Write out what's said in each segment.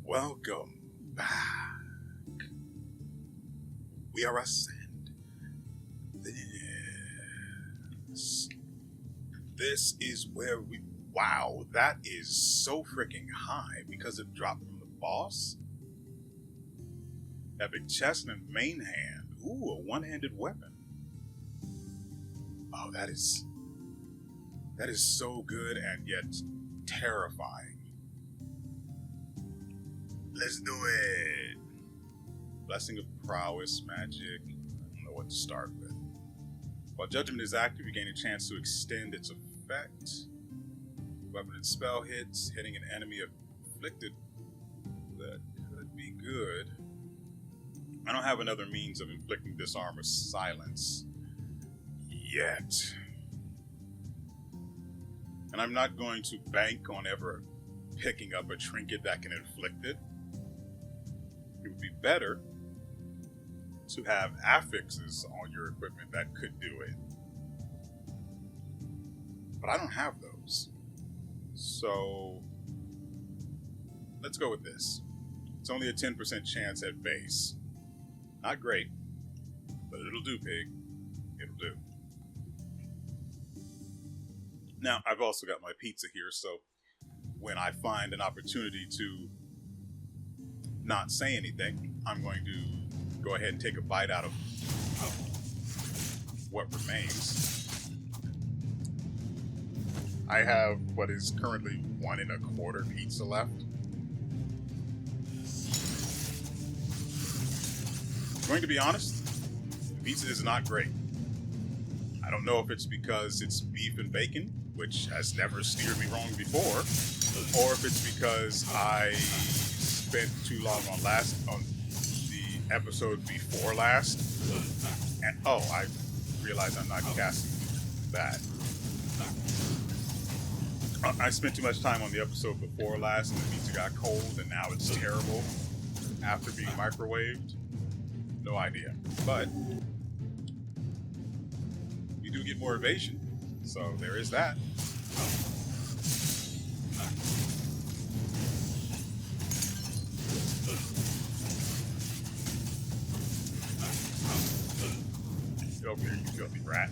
Welcome back. WeArEuS and this. This is where we. Wow, that is so freaking high because it dropped from the boss. Epic chest and main hand. Ooh, a one-handed weapon. Oh, that is so good and yet terrifying. Let's do it. Blessing of prowess, magic. I don't know what to start with. While judgment is active, you gain a chance to extend its effect. Weapon and spell hits, hitting an enemy afflicted. That could be good. I don't have another means of inflicting disarm or silence yet. And I'm not going to bank on ever picking up a trinket that can inflict it. It would be better to have affixes on your equipment that could do it. But I don't have those. So let's go with this. It's only a 10% chance at base. Not great, but it'll do, pig. It'll do. Now, I've also got my pizza here, so when I find an opportunity to not say anything, I'm going to go ahead and take a bite out of what remains. I have what is currently 1 1/4 pizza left. Going to be honest, the pizza is not great. I don't know if it's because it's beef and bacon, which has never steered me wrong before, or if it's because I spent too long on the episode before last. And I realize I'm not casting that. I spent too much time on the episode before last, and the pizza got cold, and now it's terrible after being microwaved. No idea. But you do get more evasion, so there is that. Get over here, you filthy rat.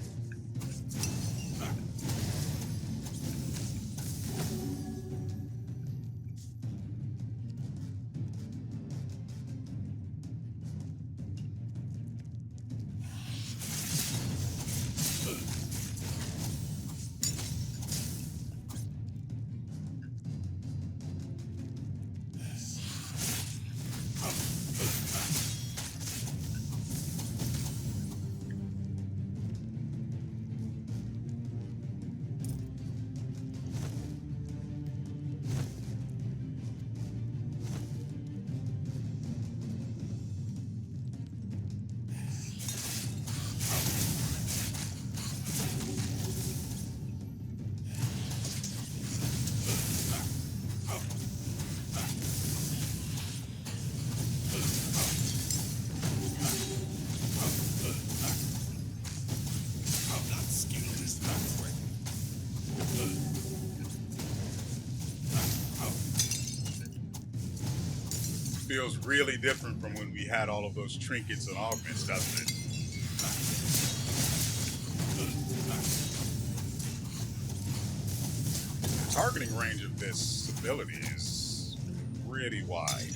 Feels really different from when we had all of those trinkets and augments, doesn't it? The targeting range of this ability is pretty wide.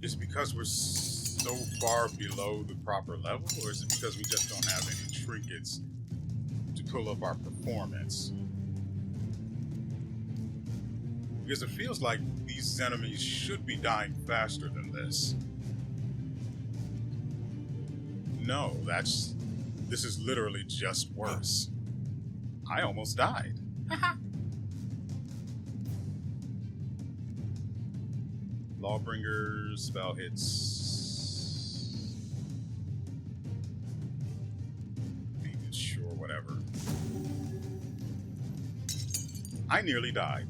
Is it because we're so far below the proper level, or is it because we just don't have any trinkets to pull up our performance? Because it feels like these enemies should be dying faster than this. No, this is literally just worse. I almost died. Lawbringers, spell hits. Sure, whatever. I nearly died.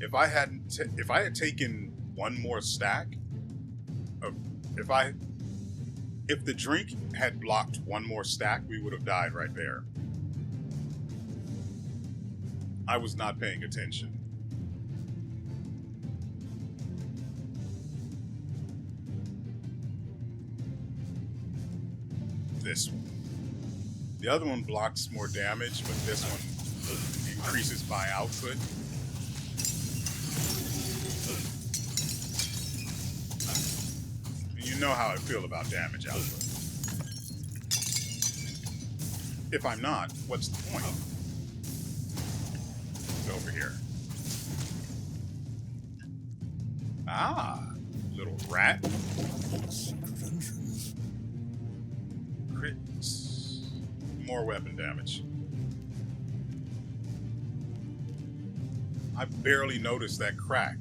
If I had taken one more stack of, if the drink had blocked one more stack, we would have died right there. I was not paying attention. This one. The other one blocks more damage, but this one increases my output. And you know how I feel about damage output. If I'm not, what's the point? Go over here. Ah, little rat. Crits. More weapon damage. I barely noticed that crack.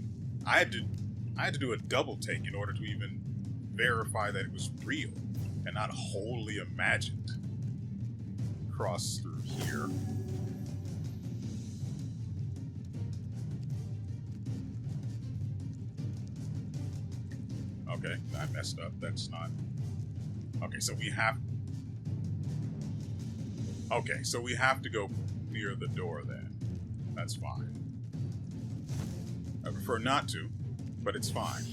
I had to do a double take in order to even verify that it was real and not wholly imagined. Cross through here. Okay, I messed up. That's not... Okay, so we have... Okay, so we have to go near the door then. That's fine. I prefer not to, but it's fine.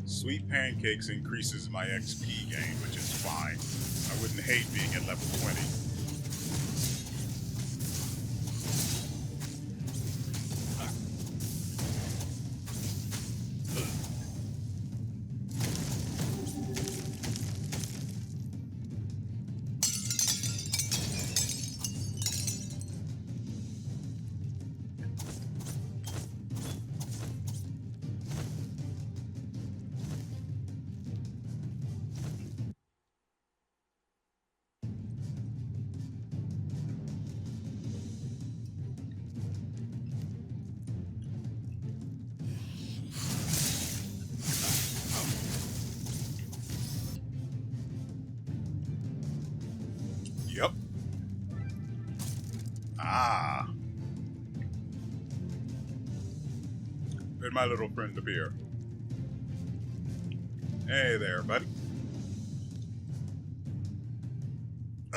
Sweet Pancakes increases my XP gain, which is fine. I wouldn't hate being at level 20. Yep. Ah. Where'd my little friend appear? Hey there, buddy.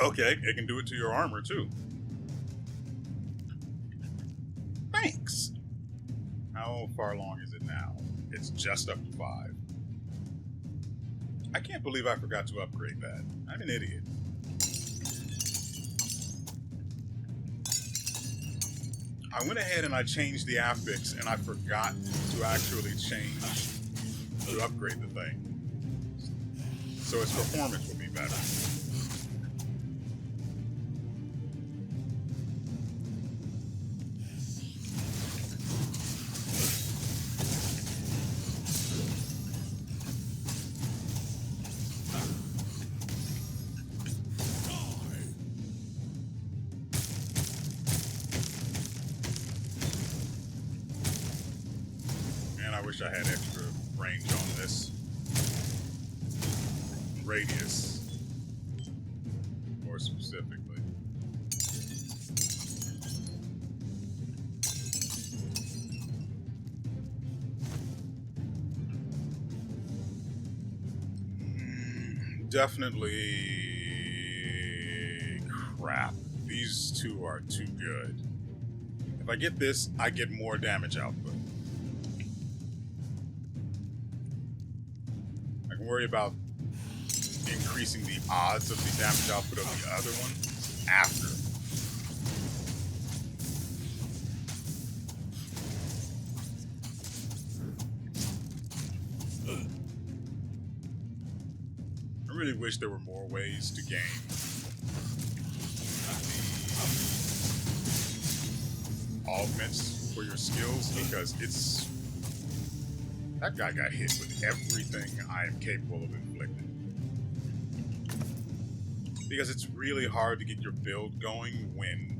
Okay, it can do it to your armor, too. Thanks. How far along is it now? It's just up to 5. I can't believe I forgot to upgrade that. I'm an idiot. I went ahead and I changed the affix, and I forgot to actually upgrade the thing. So its performance will be better. I wish I had extra range on this. Radius, more specifically. Definitely crap. These two are too good. If I get this, I get more damage output. Worry about increasing the odds of the damage output of the other one after. really wish there were more ways to gain the augments for your skills, because it's... That guy got hit with everything I am capable of inflicting. Because it's really hard to get your build going when...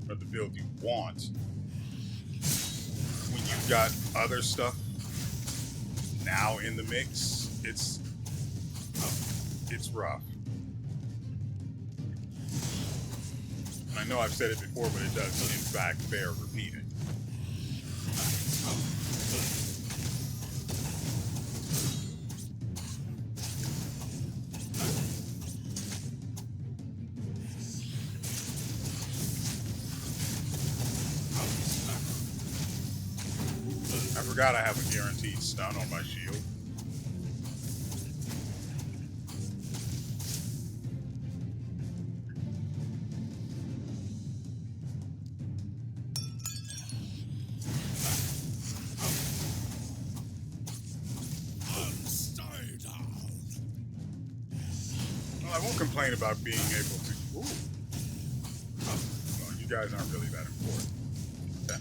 or the build you want, when you've got other stuff now in the mix. It's rough. And I know I've said it before, but it does in fact bear repeating. I forgot I have a guaranteed stun on my shield. Well, I won't complain about being able to... Ooh. Well, you guys aren't really that important. Okay.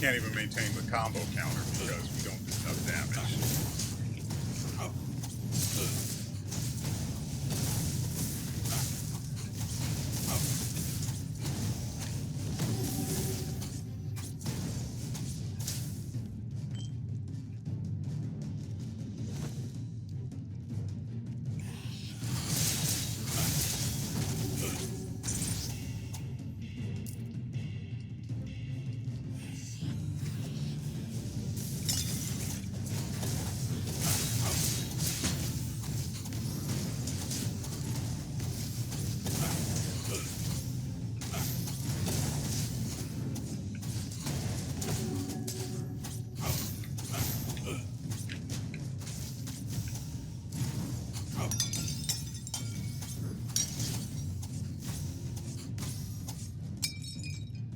Can't even maintain the combo counter because we don't do enough damage.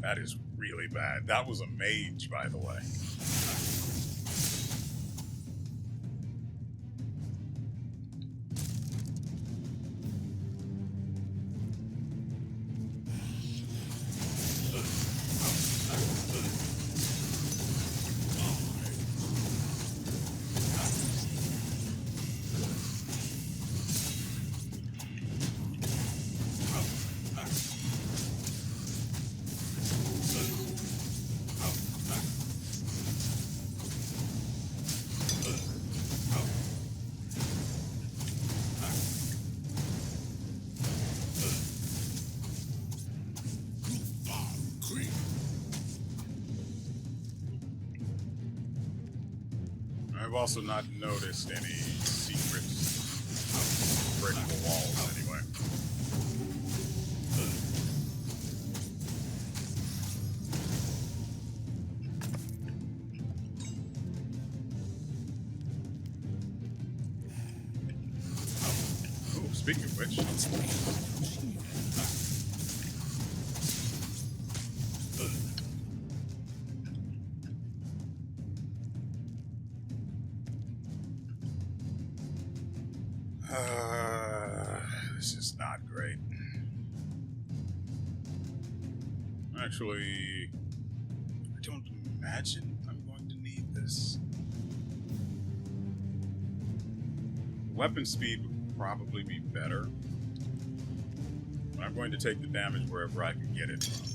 That is really bad. That was a mage, by the way. I've also not noticed any secret breakable walls anyway. Oh, speaking of which... this is not great. Actually, I don't imagine I'm going to need this. Weapon speed would probably be better. I'm going to take the damage wherever I can get it from.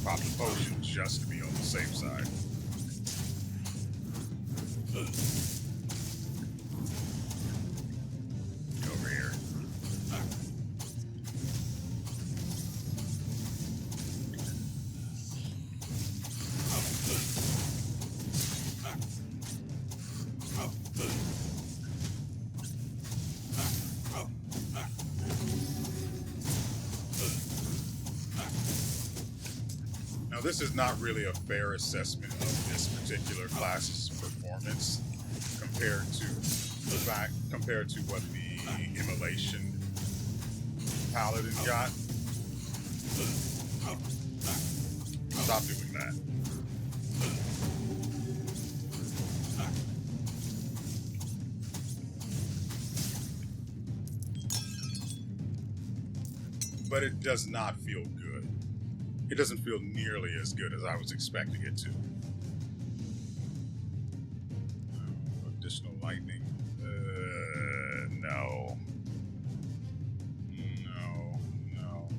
pop the potion just to be on the safe side. Get over here. Now, this is not really a fair assessment of this particular class's performance compared to what the immolation Paladin got. Stop doing that. But it does not feel good. It doesn't feel nearly as good as I was expecting it to. Additional lightning. No. No.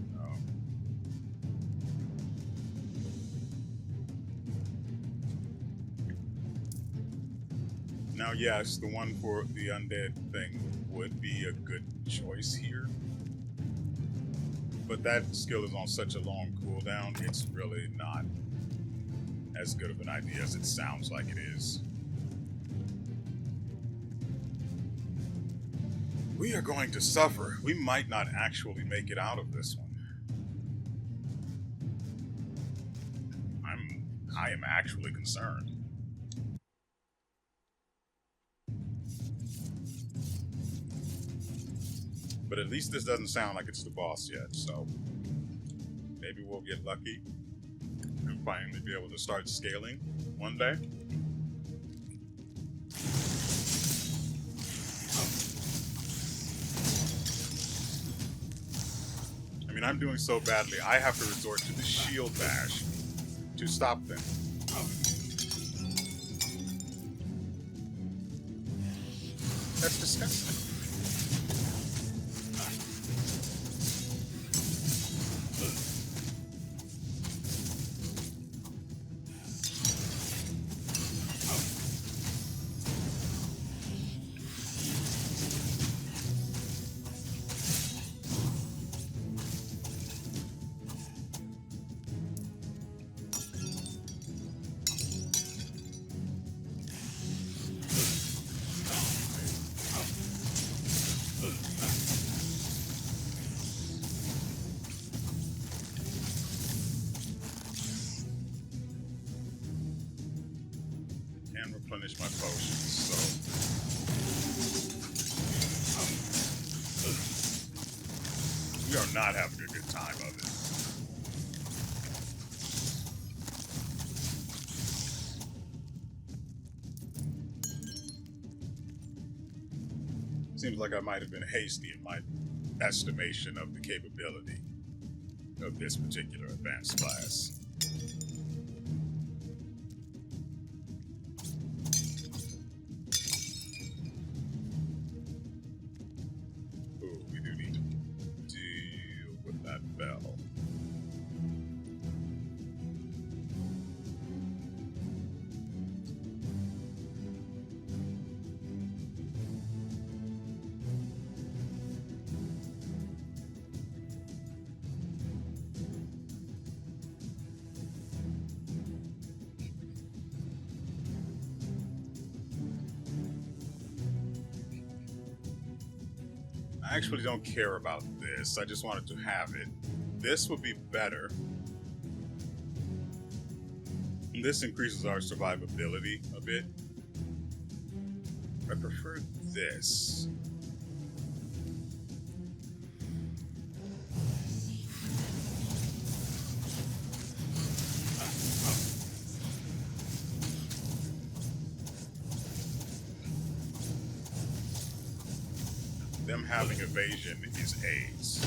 Now, yes, the one for the undead thing would be a good choice here. But that skill is on such a long cooldown, it's really not as good of an idea as it sounds like it is. We are going to suffer. We might not actually make it out of this one. I am actually concerned. But at least this doesn't sound like it's the boss yet, so maybe we'll get lucky and finally be able to start scaling one day. I mean, I'm doing so badly, I have to resort to the shield bash to stop them. That's disgusting. Replenish my potions, so we are not having a good time of it. Seems like I might have been hasty in my estimation of the capability of this particular advanced class. Bell. I actually don't care about this. I just wanted to have it. This would be better. And this increases our survivability a bit. I prefer this. Them having evasion is AIDS.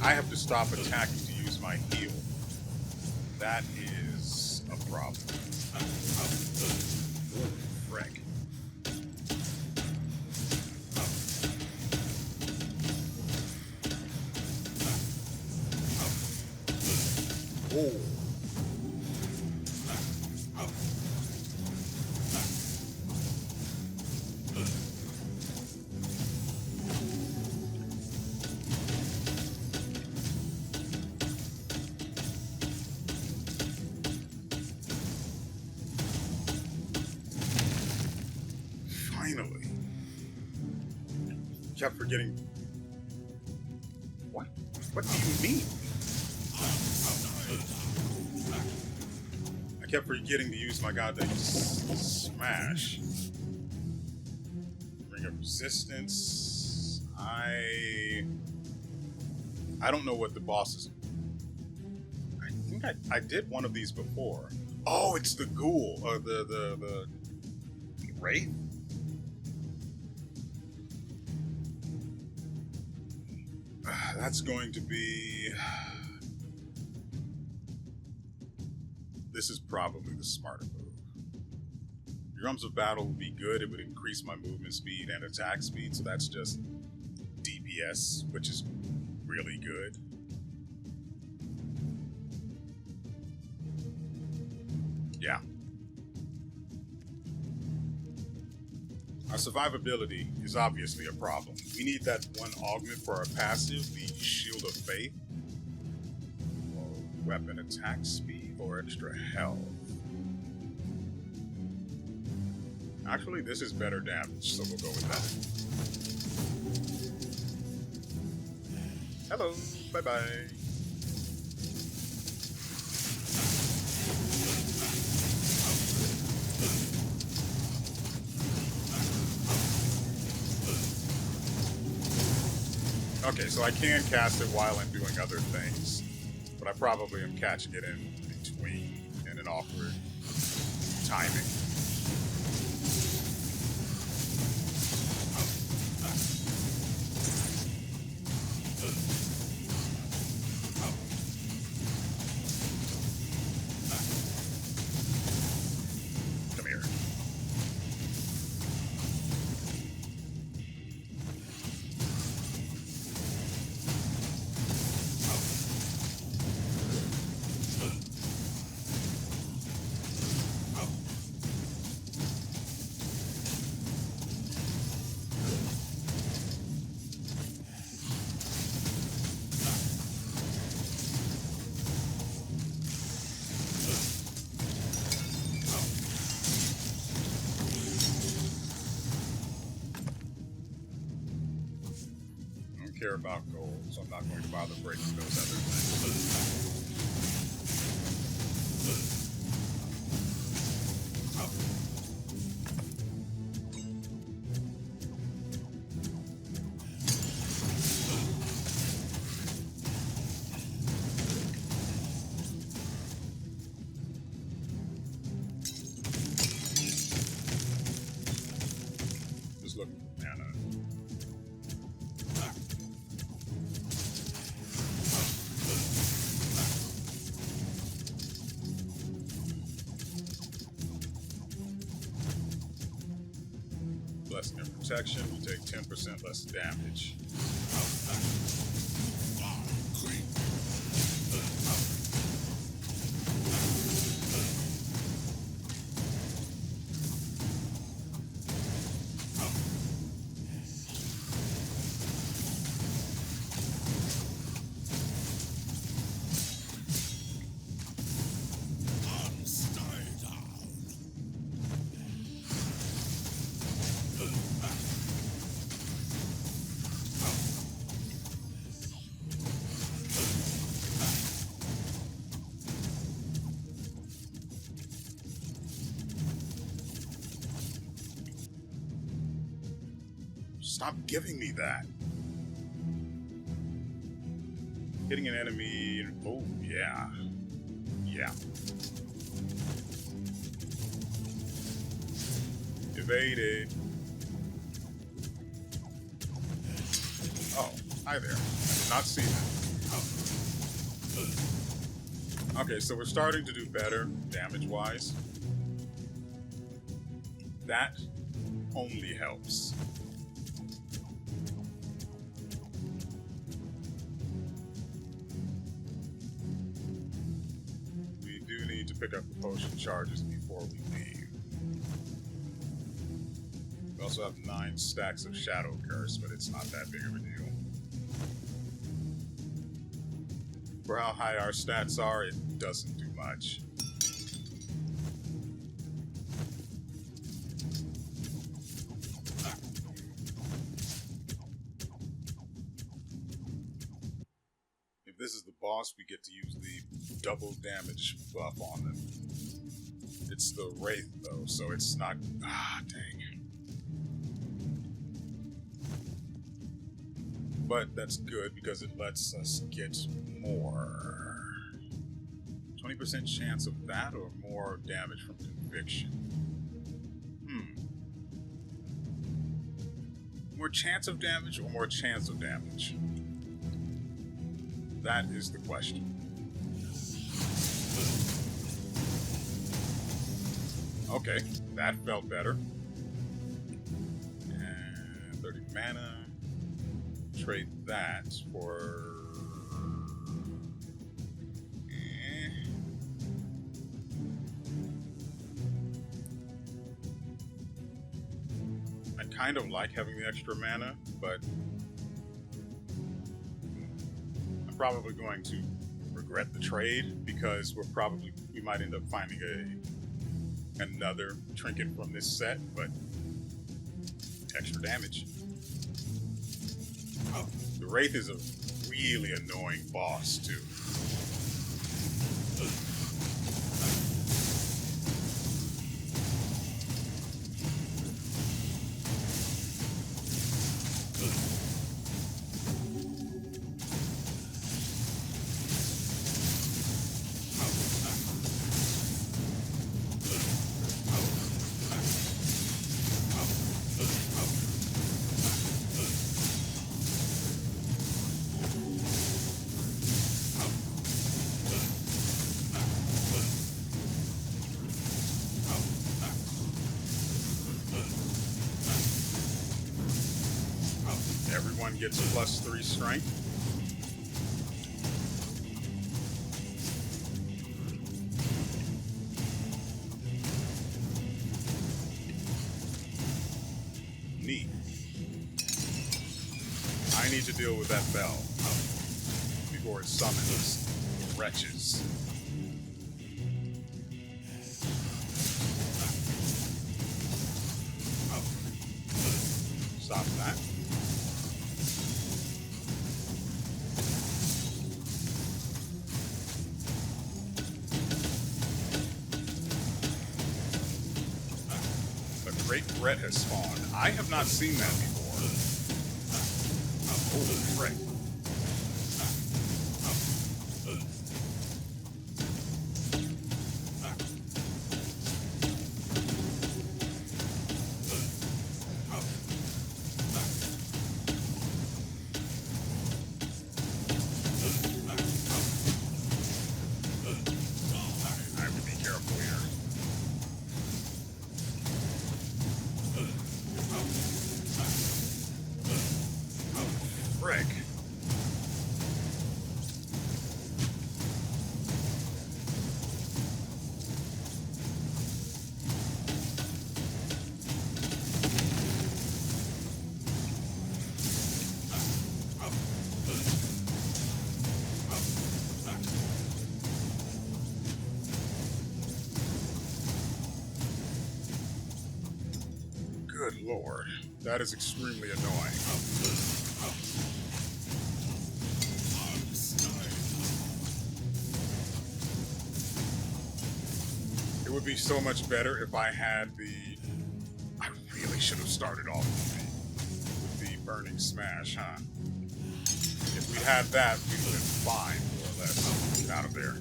I have to stop attacking to use my heal. That is a problem. frick. Oh. Finally. Kept forgetting. What? What do you mean? I kept forgetting to use my goddamn smash. Ring of resistance. I don't know what the boss is. I think I did one of these before. Oh, it's the ghoul or the wraith. That's going to be... This is probably the smarter move. Drums of Battle would be good. It would increase my movement speed and attack speed, so that's just DPS, which is really good. Yeah. Our survivability is obviously a problem. We need that one augment for our passive, the Shield of Faith. Or weapon attack speed or extra health. Actually, this is better damage, so we'll go with that. Hello, bye-bye. Okay, so I can cast it while I'm doing other things, but I probably am catching it in between in an awkward timing. Come here. Care about gold, so I'm not going to bother breaking those other things. Just looking for mana. Blessing and protection, we take 10% less damage. Stop giving me that. Hitting an enemy. Oh, yeah. Yeah. Evaded. Oh, hi there. I did not see that. Okay, so we're starting to do better damage-wise. That only helps. We do need to pick up the potion charges before we leave. We also have 9 stacks of Shadow Curse, but it's not that big of a deal. For how high our stats are, it doesn't do much. If this is the boss, we get to use the double damage buff on them. It's the Wraith, though, so it's not... Ah, dang. But that's good because it lets us get more. 20% chance of that or more damage from Conviction? More chance of damage or more chance of damage? That is the question. Okay, that felt better. And 30 mana. Trade that for... I kind of like having the extra mana, but I'm probably going to regret the trade because we might end up finding another trinket from this set, but extra damage. The Wraith is a really annoying boss, too. Everyone gets a +3 strength. Neat. I need to deal with that bell before it summons wretches. Stop that. Great threat has spawned. I have not seen that before. Holy frick. I have to be careful here. Frick. Good lord. That is extremely annoying. It would be so much better if I had the... I really should have started off with the Burning Smash, huh? If we had that, we would have been fine, more or less. Get out of there.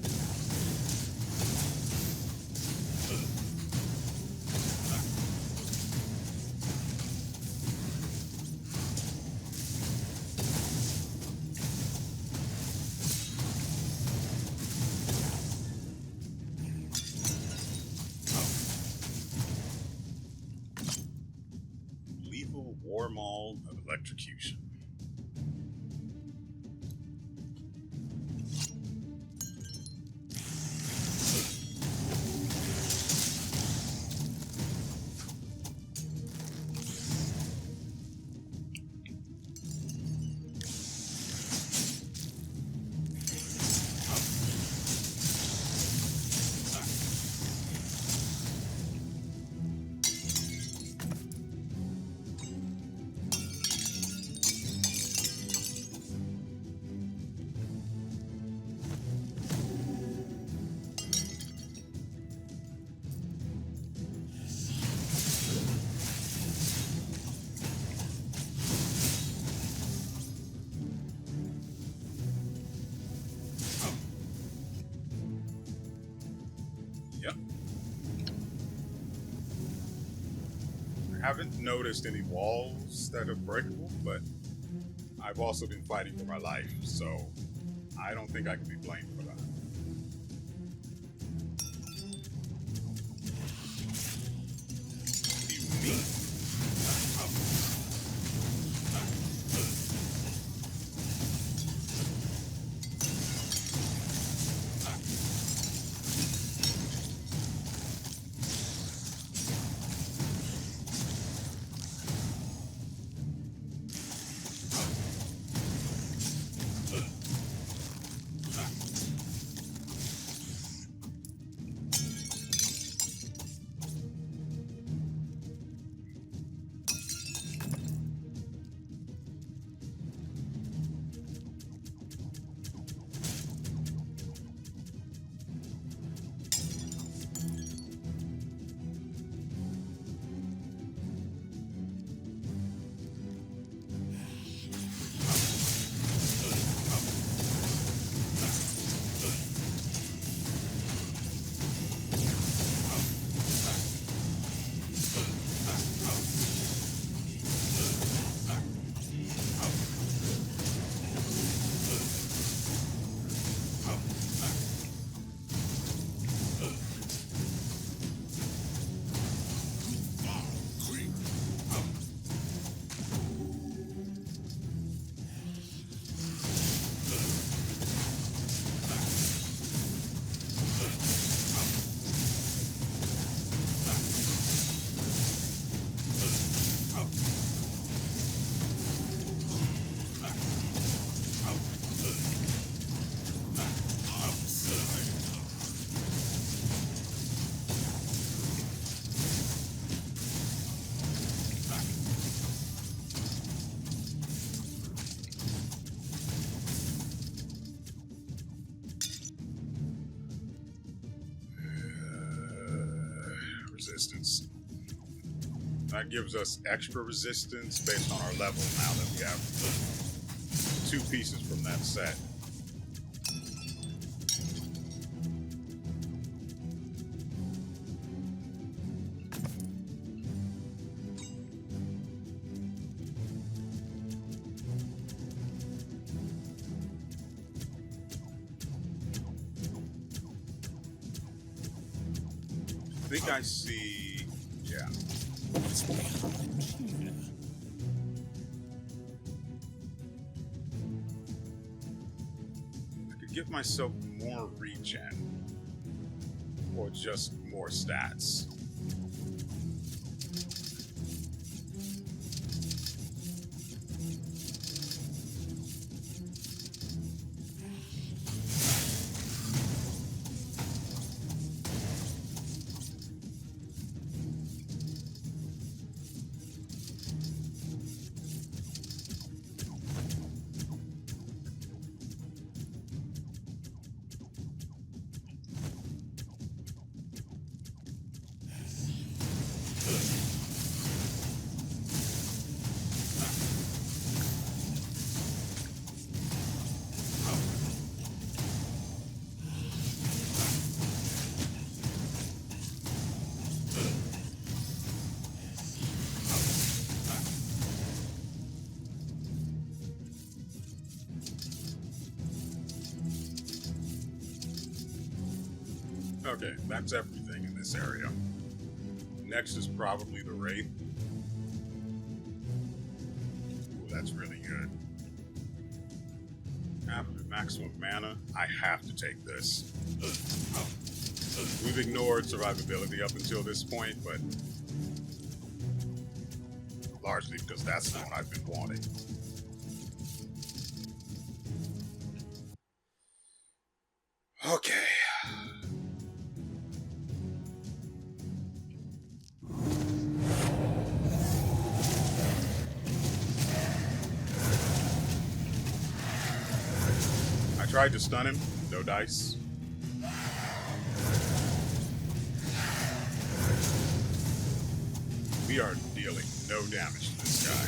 Electrocution. Yep. I haven't noticed any walls that are breakable, but I've also been fighting for my life, so I don't think I can be blamed for that. You mean? Resistance. That gives us extra resistance based on our level now that we have 2 pieces from that set. I think I see, yeah. I could give myself more regen, or just more stats. Okay, that's everything in this area. Next is probably the Wraith. Ooh, That's really good. After maximum mana, I have to take this. We've ignored survivability up until this point, but largely because that's the one I've been wanting. Okay. I tried to stun him, no dice. We are dealing no damage to this guy.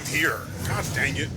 Here. God dang it.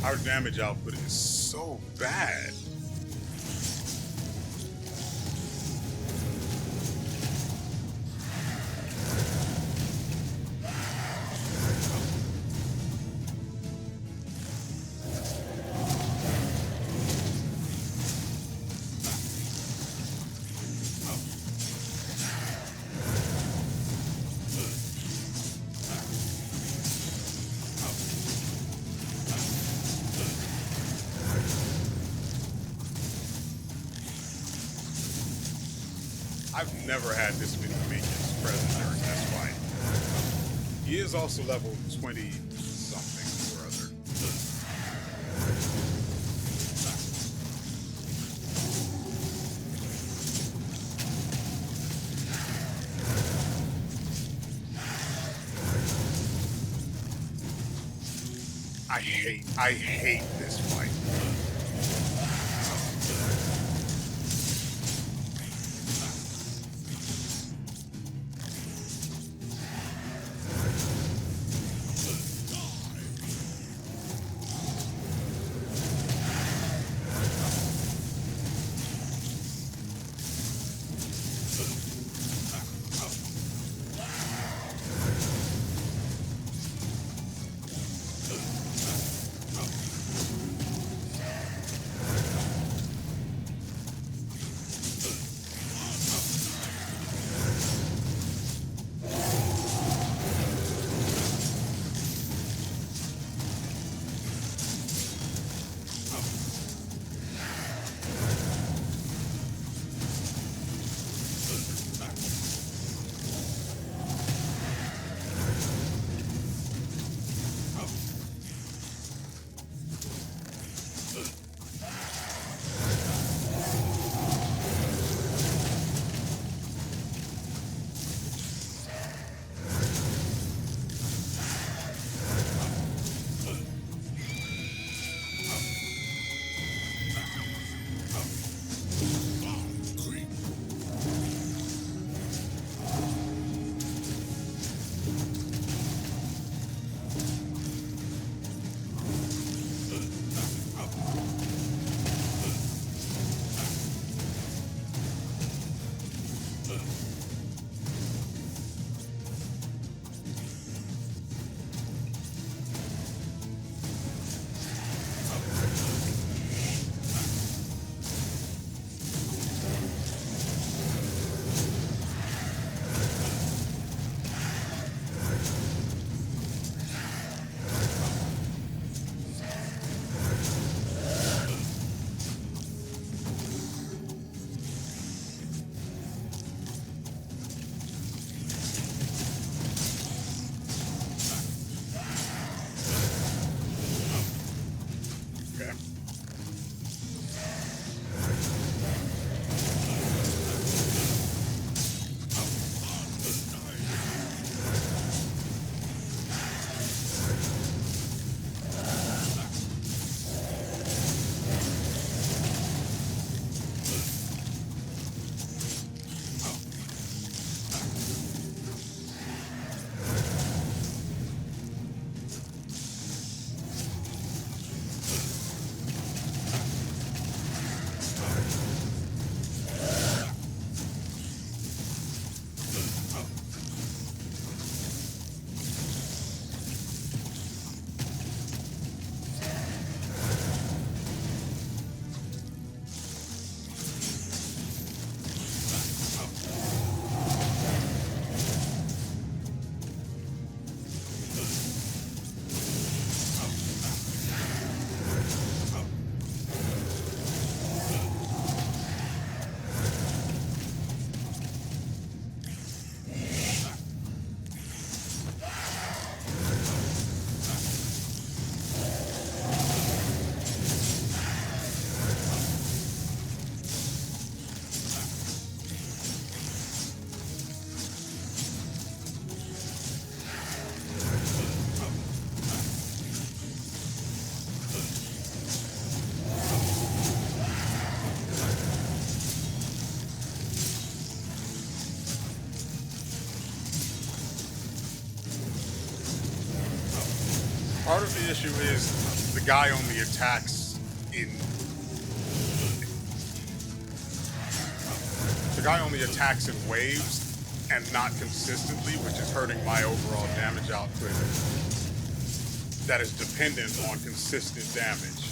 Our damage output is so bad. I've never had this many minions present during this fight. He is also level 20 something or other. I hate this fight. issue is the guy only attacks in... The guy only attacks in waves and not consistently, which is hurting my overall damage output that is dependent on consistent damage.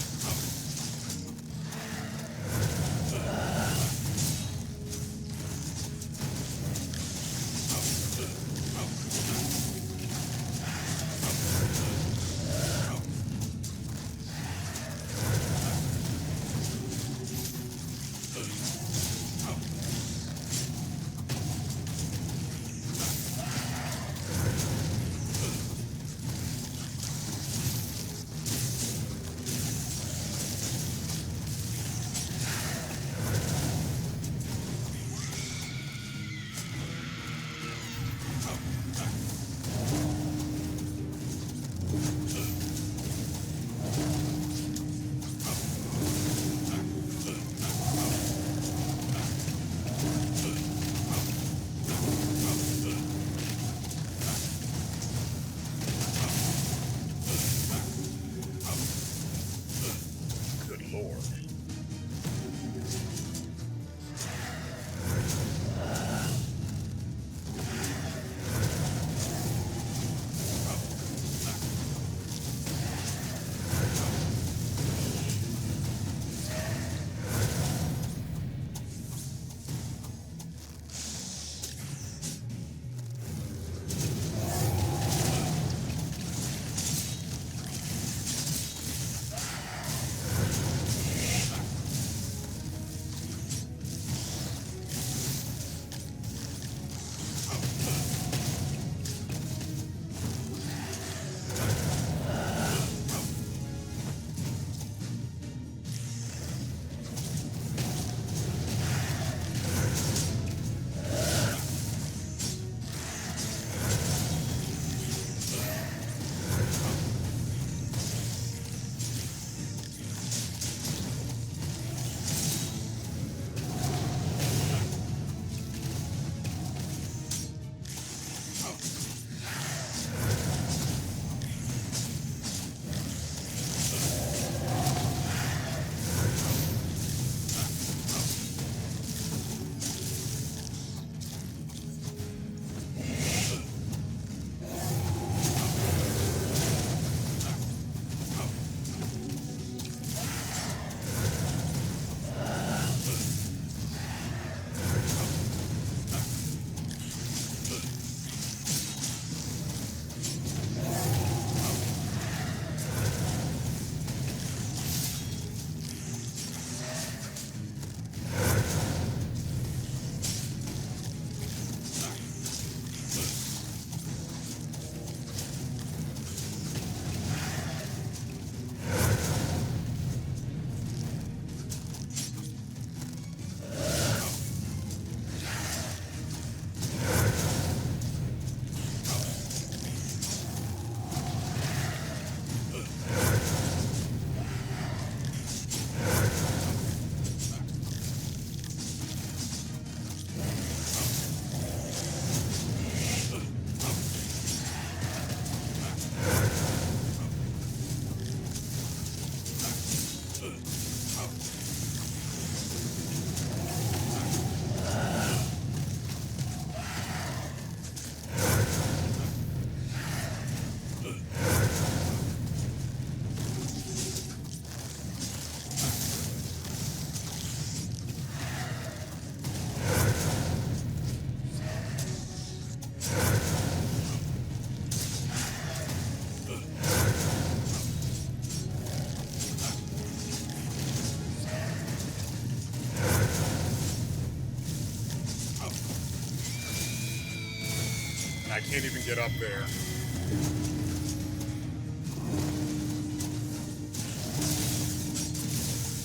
I can't even get up there.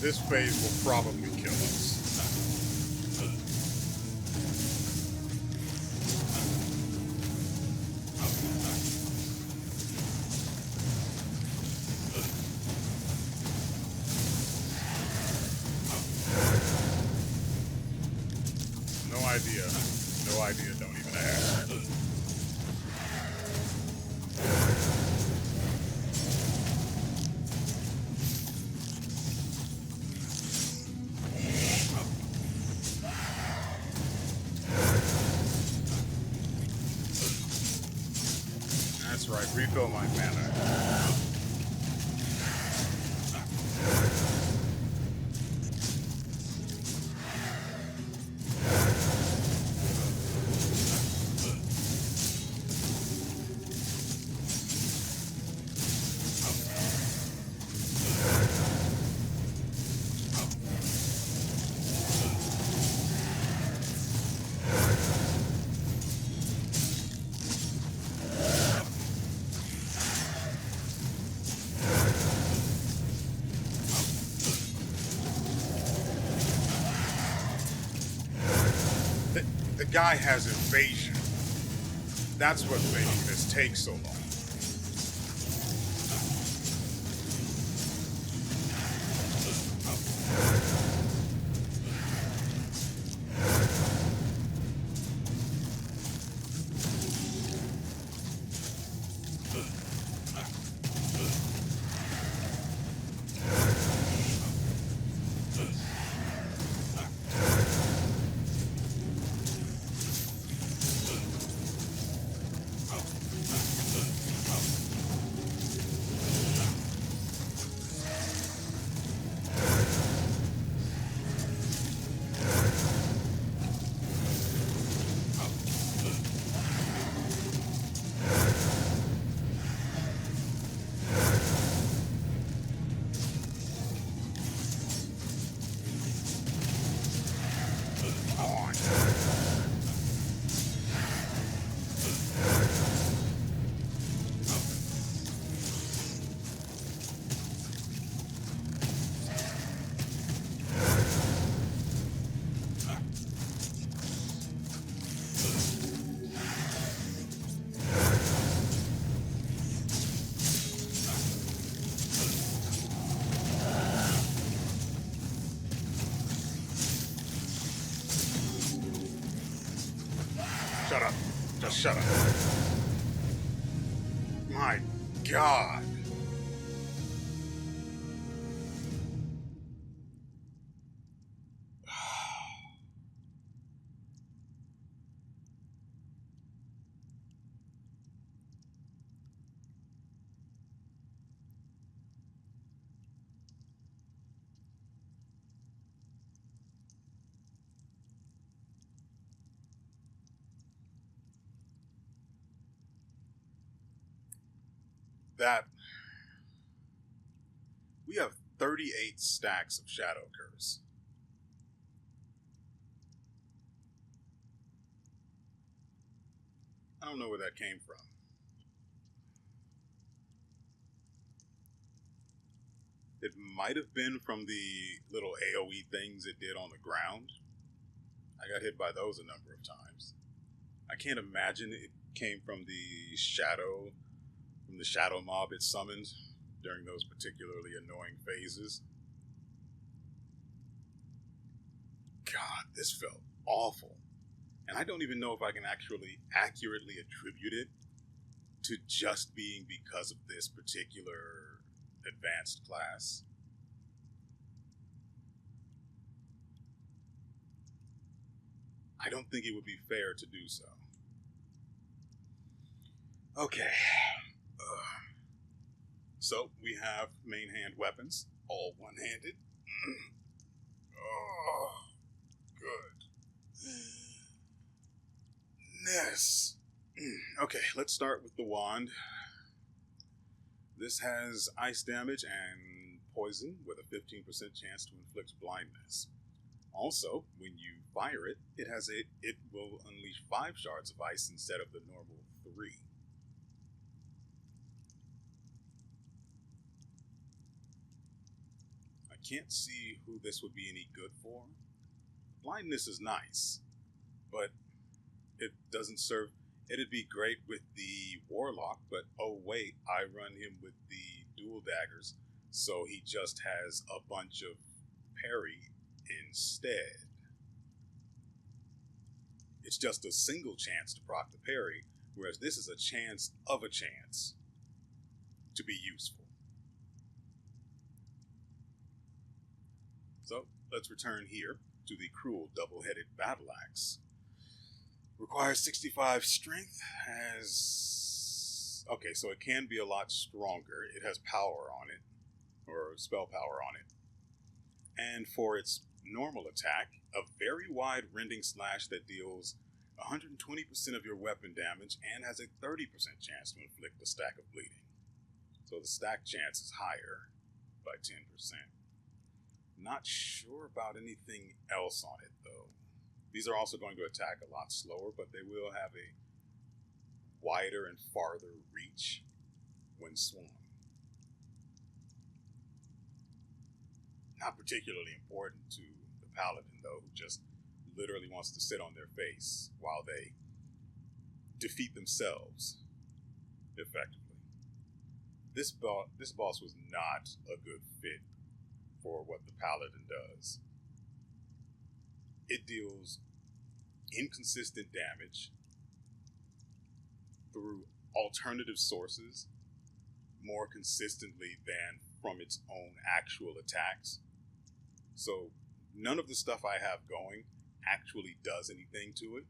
This phase will probably kill us. No idea. No idea. Don't even ask. right, refill my mana. The guy has evasion. That's what's making this take so long. Shut up. Just shut up. My God. That we have 38 stacks of Shadow Curse. I don't know where that came from. It might have been from the little AoE things it did on the ground. I got hit by those a number of times. I can't imagine it came from the shadow mob it summoned during those particularly annoying phases. God, this felt awful. And I don't even know if I can actually accurately attribute it to just being because of this particular advanced class. I don't think it would be fair to do so. Okay. So we have main hand weapons, all one-handed. Oh, goodness. Okay, let's start with the wand. This has ice damage and poison with a 15% chance to inflict blindness. Also, when you fire it, it will unleash 5 shards of ice instead of the normal 3. I can't see who this would be any good for. Blindness is nice, but it doesn't serve. It'd be great with the Warlock, but oh wait, I run him with the dual daggers, so he just has a bunch of parry instead. It's just a single chance to proc the parry, whereas this is a chance of a chance to be useful. So let's return here to the cruel double-headed battle axe. Requires 65 strength, has Okay, so it can be a lot stronger. It has power on it, or spell power on it. And for its normal attack, a very wide rending slash that deals 120% of your weapon damage and has a 30% chance to inflict a stack of bleeding. So the stack chance is higher by 10%. Not sure about anything else on it, though. These are also going to attack a lot slower, but they will have a wider and farther reach when swung. Not particularly important to the Paladin, though, who just literally wants to sit on their face while they defeat themselves effectively. This boss was not a good fit for what the Paladin does. It deals inconsistent damage through alternative sources more consistently than from its own actual attacks. So none of the stuff I have going actually does anything to it.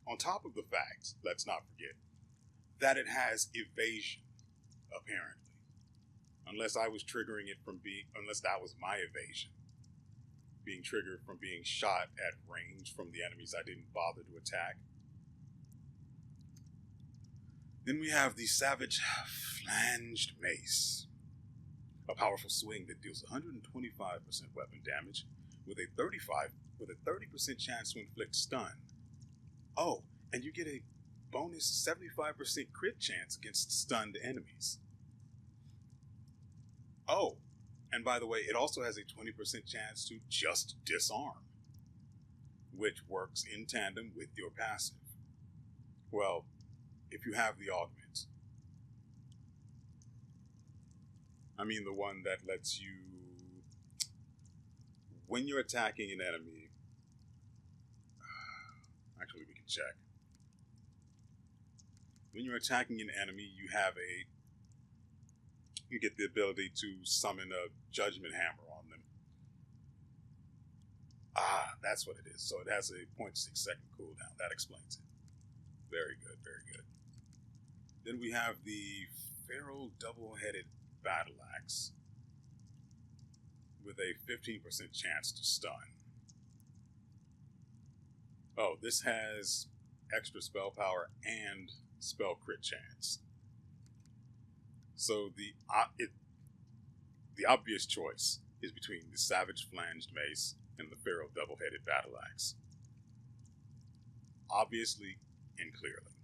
On top of the fact, let's not forget, that it has evasion, apparently. Unless I was triggering it unless that was my evasion. Being triggered from being shot at range from the enemies I didn't bother to attack. Then we have the Savage Flanged Mace. A powerful swing that deals 125% weapon damage with a 30% chance to inflict stun. Oh, and you get a bonus 75% crit chance against stunned enemies. Oh, and by the way, it also has a 20% chance to just disarm, which works in tandem with your passive. Well, if you have the augment. I mean the one that lets you, when you're attacking an enemy, actually we can check. When you're attacking an enemy, you get the ability to summon a judgment hammer on them. Ah, that's what it is. So it has a 0.6 second cooldown. That explains it. Very good, very good. Then we have the Feral Double-Headed Battle Axe with a 15% chance to stun. Oh, this has extra spell power and spell crit chance. So the obvious choice is between the Savage Flanged Mace and the Feral Double-Headed Battle Axe. Obviously and clearly.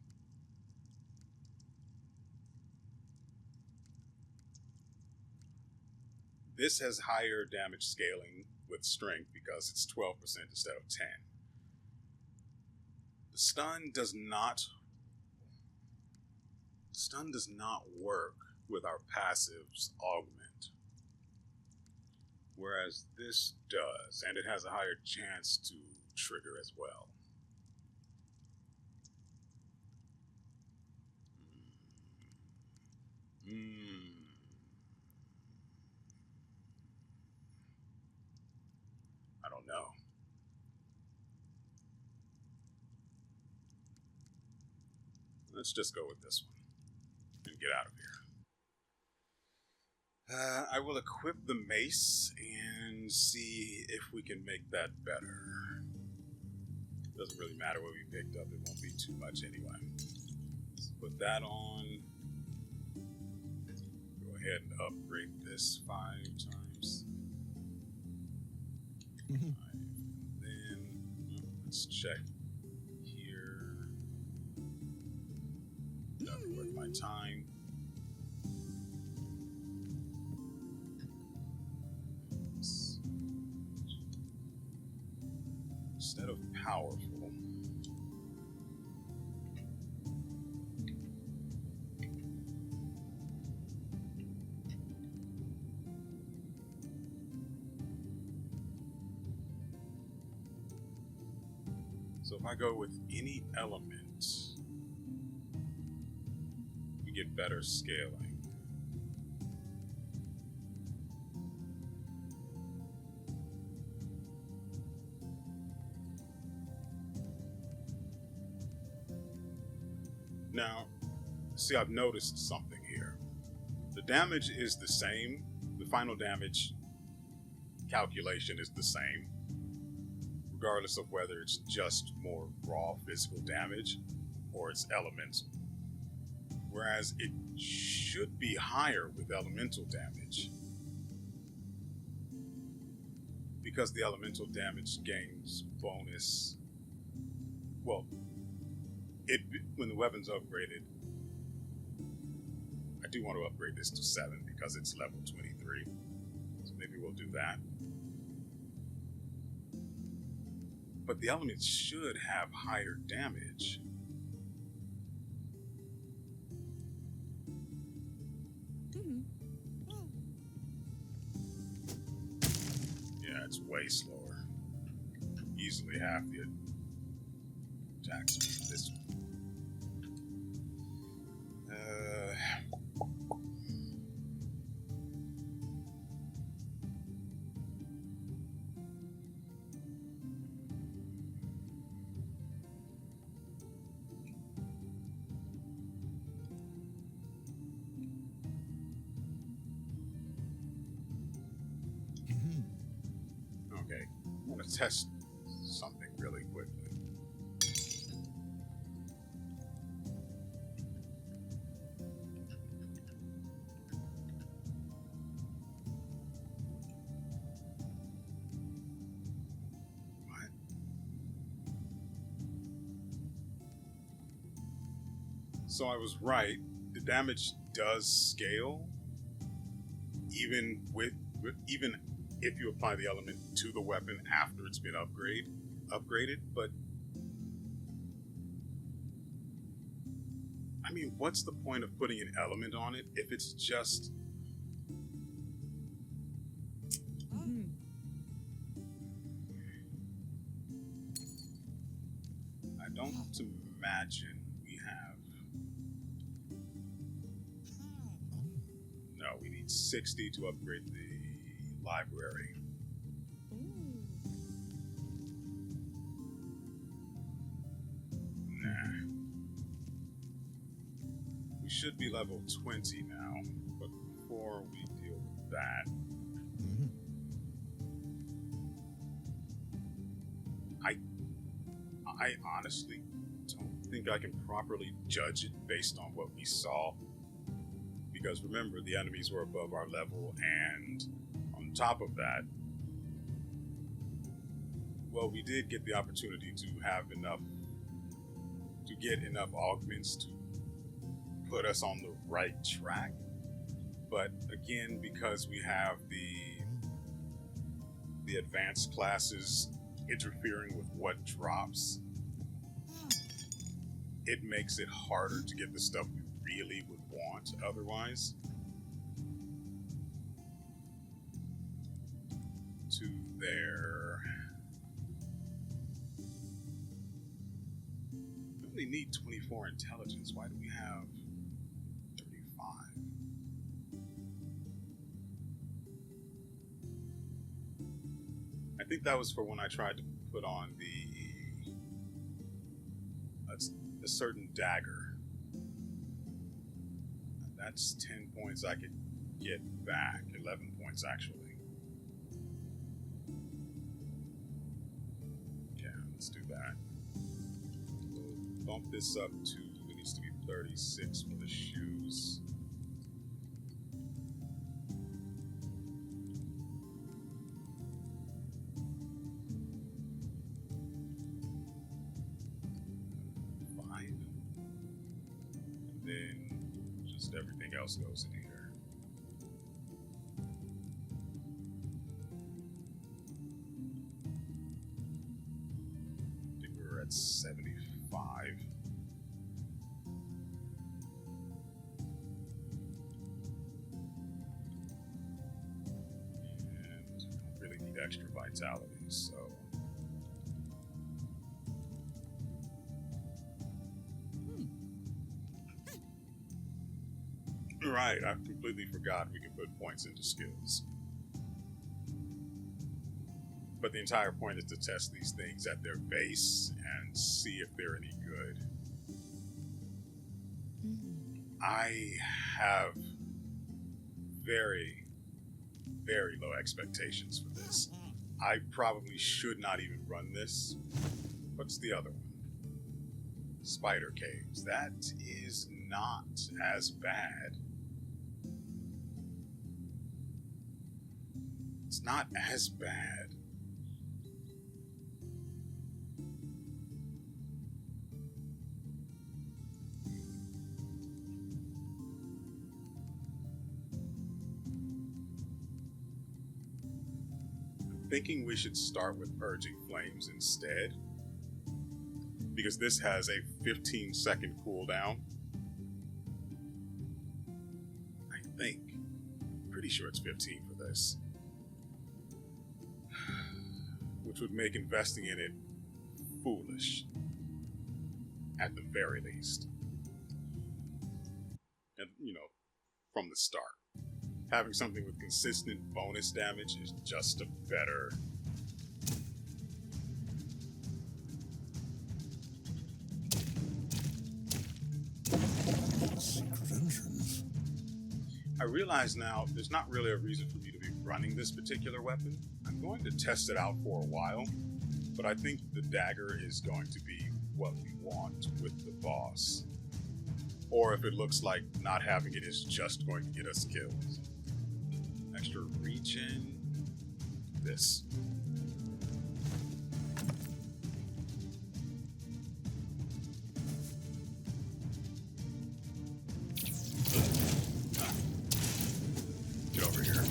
This has higher damage scaling with strength because it's 12% instead of 10. The stun does not work with our passive's augment, whereas this does, and it has a higher chance to trigger as well. I don't know. Let's just go with this one and get out of here. I will equip the mace and see if we can make that better. Doesn't really matter what we picked up, it won't be too much anyway. Let's put that on. Go ahead and upgrade this 5 times. 5. Then let's check here. Not worth my time. Instead of powerful, so if I go with any element, we get better scaling. Now, see, I've noticed something here. The damage is the same. The final damage calculation is the same, regardless of whether it's just more raw physical damage or it's elemental. Whereas it should be higher with elemental damage, because the elemental damage gains bonus. Well, when the weapon's upgraded, I do want to upgrade this to 7 because it's level 23. So maybe we'll do that. But the elements should have higher damage. Yeah, it's way slower. Easily half the attack speed this one. Okay, I'm going to test something really quickly. What? So I was right. The damage does scale, even if you apply the element to the weapon after it's been upgraded, but I mean, what's the point of putting an element on it if it's just I don't imagine we have. No, we need 60 to upgrade the library. Nah. We should be level 20 now, but before we deal with that, I honestly don't think I can properly judge it based on what we saw. Because remember, the enemies were above our level, and on top of that, well, we did get the opportunity to have enough, to get enough augments to put us on the right track. But again, because we have the advanced classes interfering with what drops, it makes it harder to get the stuff we really would want otherwise. To there. We only need 24 intelligence. Why do we have 35? I think that was for when I tried to put on a certain dagger. That's 10 points I could get back. 11 points, actually. Yeah, let's do that. We'll bump this up to, it needs to be 36 for the shoes. Fine. And then just everything else goes in here. I think we were at 75. And really need extra vitality, so. Right, I completely forgot we can put points into skills. But the entire point is to test these things at their base and see if they're any good. I have very, very low expectations for this. I probably should not even run this. What's the other one? Spider caves. That is not as bad. It's not as bad. I'm thinking we should start with Purging Flames instead, because this has a 15-second cooldown. I think. Pretty sure it's 15 for this. Which would make investing in it foolish, at the very least. And, from the start. Having something with consistent bonus damage is just a better... Secret entrance. I realize now there's not really a reason for me to be running this particular weapon. I'm going to test it out for a while, but I think the dagger is going to be what we want with the boss. Or if it looks like not having it is just going to get us kills. Extra regen. This. Get over here.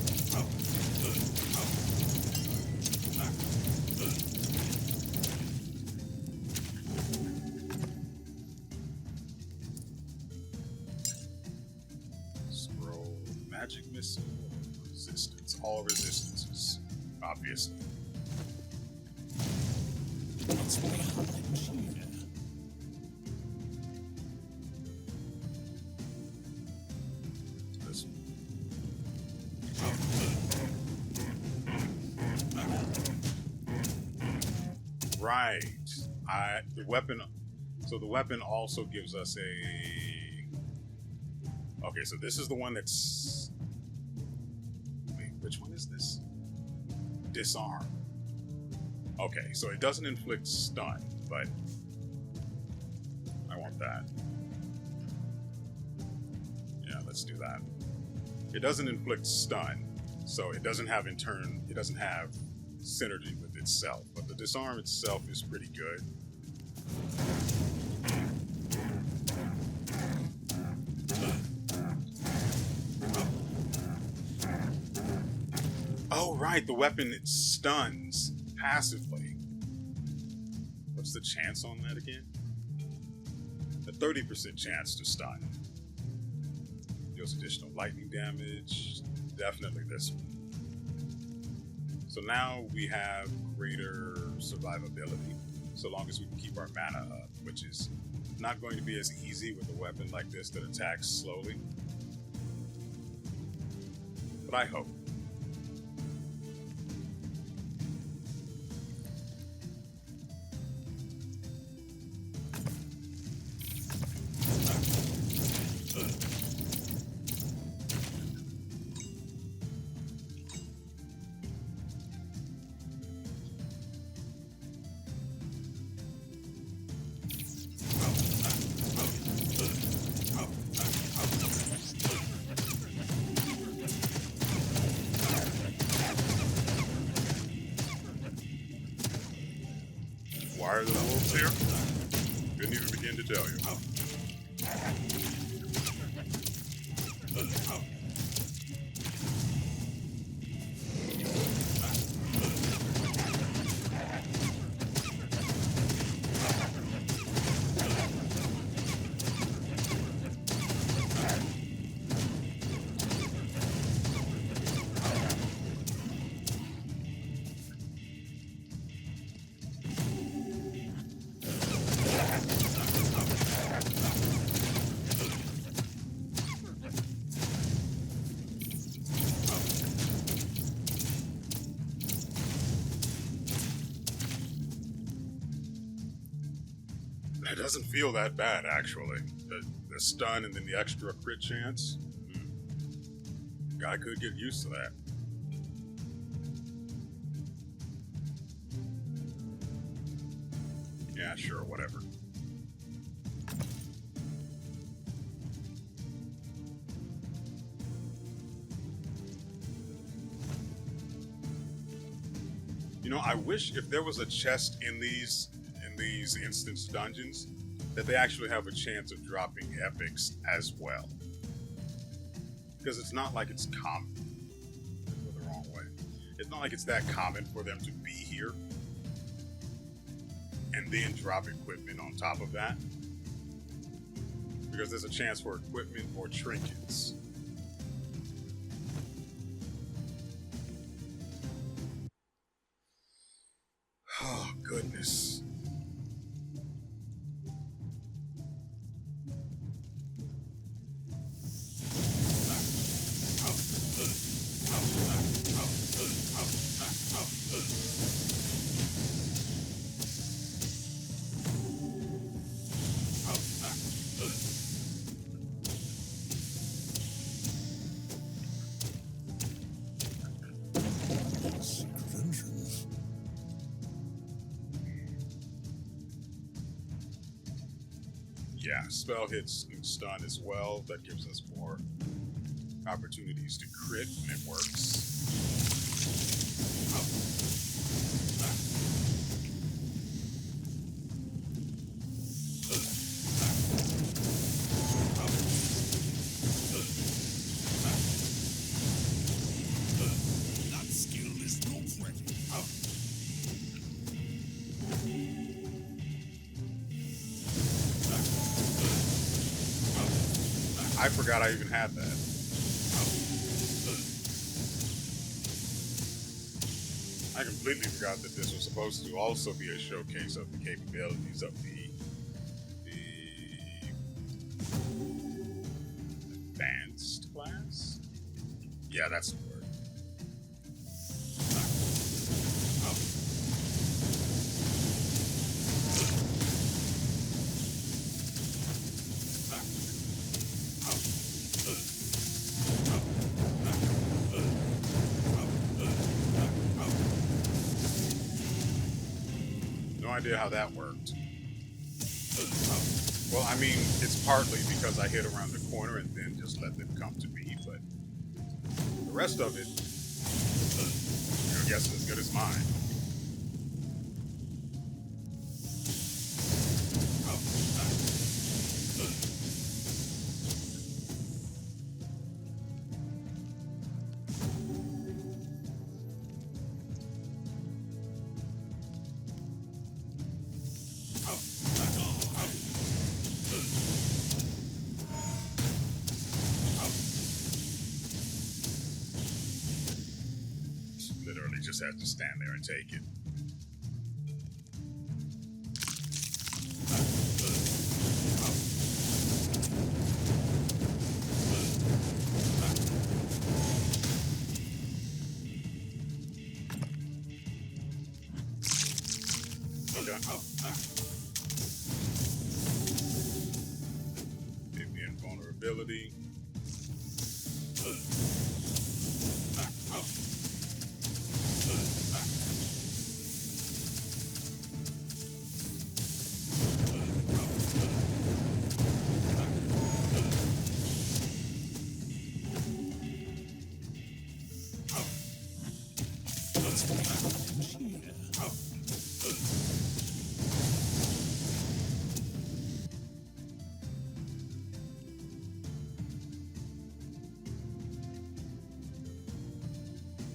Scroll. Magic missile. Resistance. All resistances. Obviously. What's behind here? This. Right. The weapon. So the weapon also gives us a. Okay, so this is the one that's. Wait, which one is this? Disarm. Okay, so it doesn't inflict stun, but I want that. Yeah, let's do that. It doesn't inflict stun, so it doesn't have synergy with itself, but the disarm itself is pretty good. Oh, right, the weapon, it stuns passively. What's the chance on that again? A 30% chance to stun. Deals additional lightning damage. Definitely this one. So now we have greater survivability, so long as we can keep our mana up, which is not going to be as easy with a weapon like this that attacks slowly. But I hope. Why are the wolves here? Couldn't even begin to tell you. It doesn't feel that bad, actually. The the stun and then the extra crit chance. Guy could get used to that. Yeah, sure, whatever. You know, I wish if there was a chest in these instance dungeons that they actually have a chance of dropping epics as well. Because it's not like it's common. Go the wrong way. It's not like it's that common for them to be here and then drop equipment on top of that. Because there's a chance for equipment or trinkets. Oh, goodness. Secret entrance. Yeah, spell hits and stun as well. That gives us more opportunities to crit when it works. That skill is not ready. I forgot I even had that. I completely forgot that this was supposed to also be a showcase of the capabilities of the advanced class? Yeah, that's the word. No idea how that worked. Well, I mean, it's partly because I hit around the corner and then just let them come to me, but the rest of it, your guess is as good as mine. Literally just have to stand there and take it. Give me invulnerability.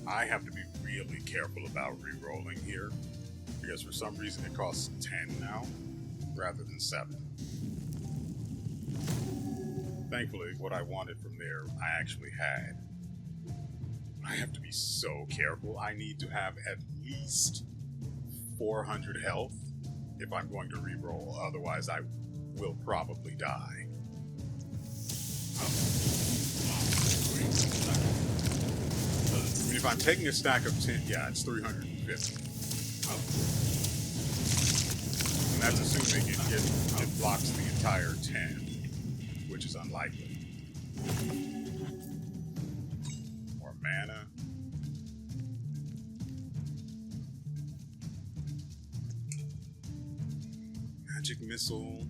I have to be really careful about re-rolling here because for some reason it costs 10 now rather than 7. Thankfully, what I wanted from there, I actually had. I have to be so careful. I need to have at least 400 health if I'm going to re-roll, otherwise I will probably die. I mean, if I'm taking a stack of 10, yeah, it's 350. And that's assuming it blocks the entire 10, which is unlikely. More mana. Magic missile.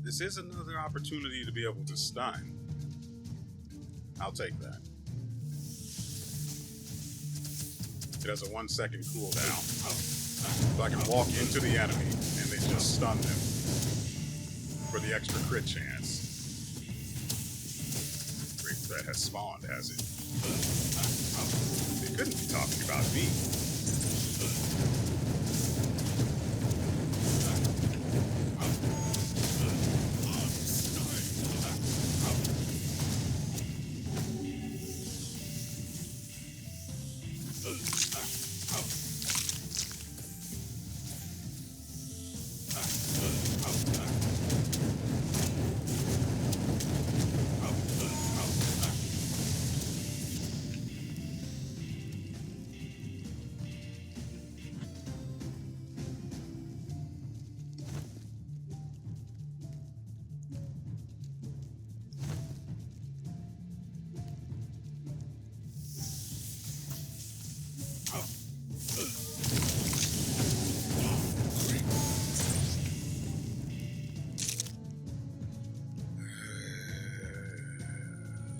This is another opportunity to be able to stun. I'll take that. It has a 1 second cooldown. So I can walk into the enemy and then just stun them for the extra crit chance. Great threat has spawned, has it? They couldn't be talking about me.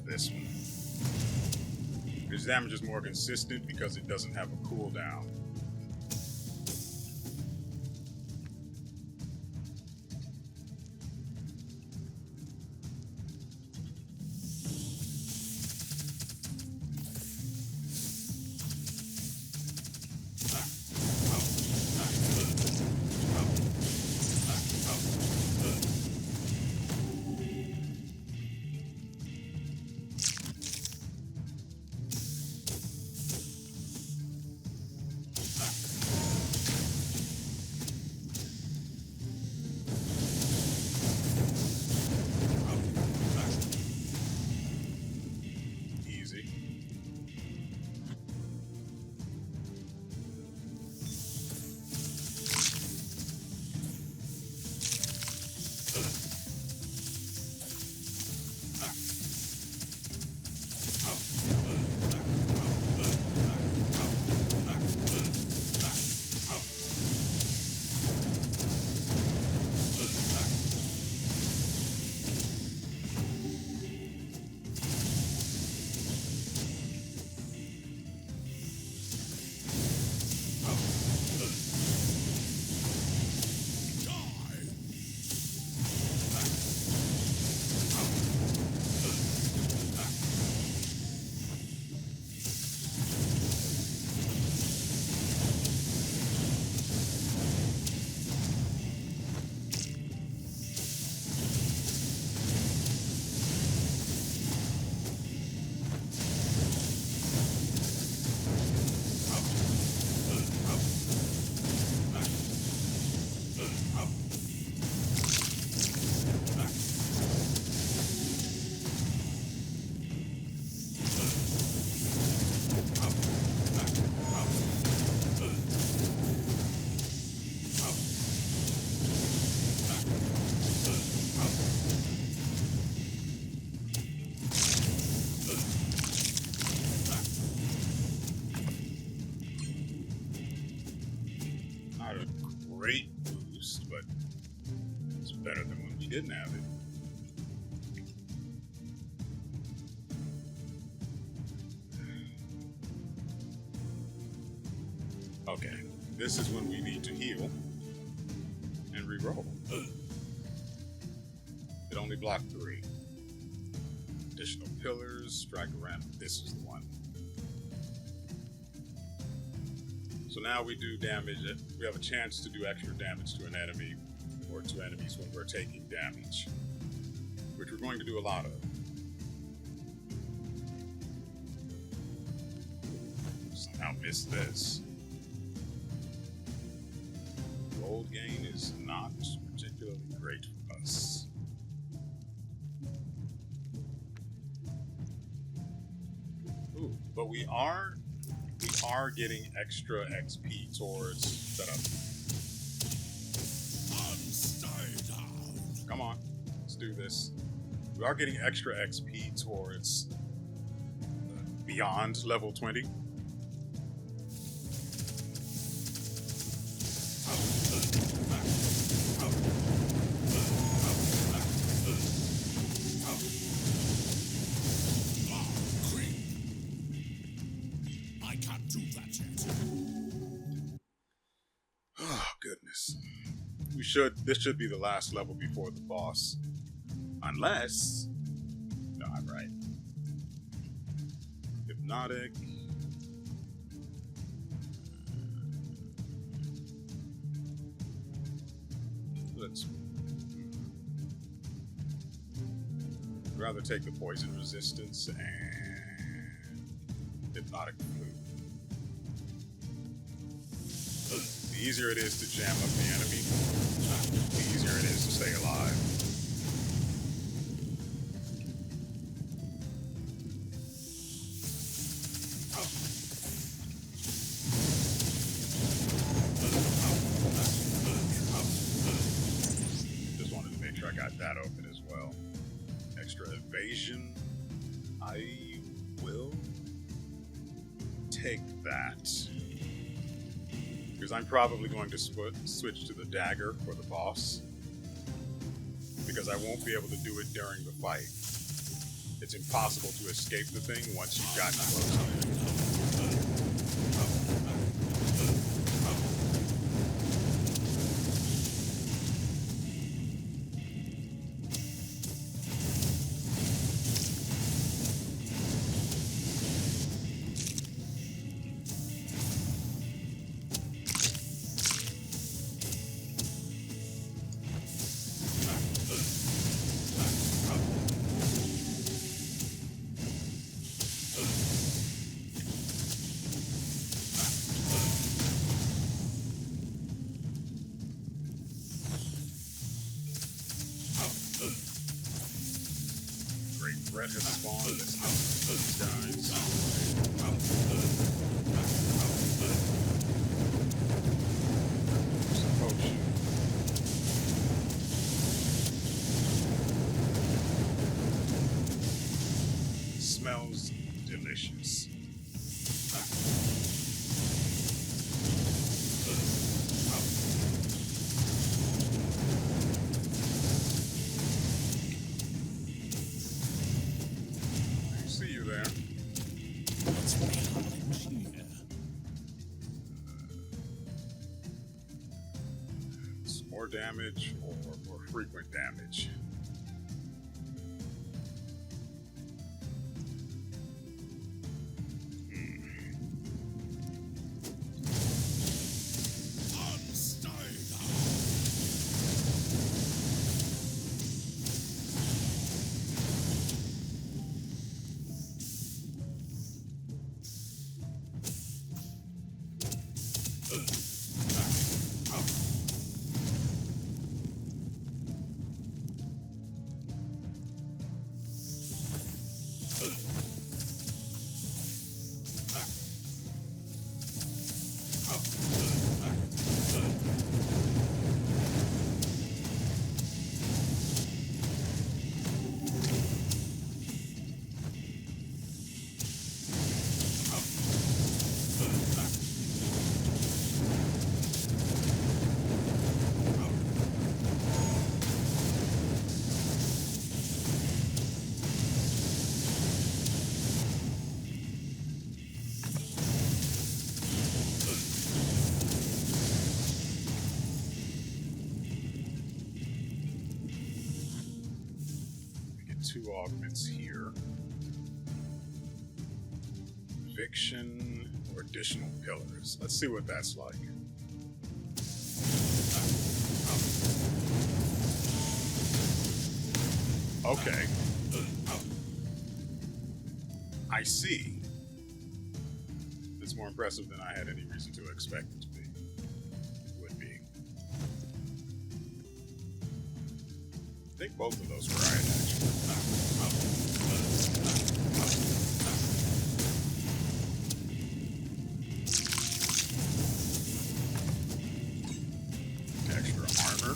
This one. This damage is more consistent because it doesn't have a cooldown. Great boost, but it's better than when we didn't have it. Okay, this is when we need to heal and re-roll. It only blocked 3. Additional pillars, strike around. This is the one. So now we do damage. We have a chance to do extra damage to an enemy or to enemies when we're taking damage, which we're going to do a lot of. Somehow missed this. Gold gain is not particularly great for us. Ooh, but we are getting extra XP towards setup. Unstay down. Come on. Let's do this. We are getting extra XP towards beyond level 20. I can't do that yet. Oh, goodness. This should be the last level before the boss. Unless... No, I'm right. Hypnotic. Let's... I'd rather take the poison resistance and hypnotic flu. The easier it is to jam up the enemy, the easier it is to stay alive. Just wanted to make sure I got that open as well. Extra evasion. I will take that. Because I'm probably going to switch to the dagger for the boss. Because I won't be able to do it during the fight. It's impossible to escape the thing once you've gotten close to it. Threat has spawned. Let's knock these guys. Some potion. Smells delicious. More damage or more frequent damage? Two augments here. Eviction or additional pillars. Let's see what that's like. Okay. I see. It's more impressive than I had any reason to expect it to be. It would be. I think both of those were right, actually. Extra armor.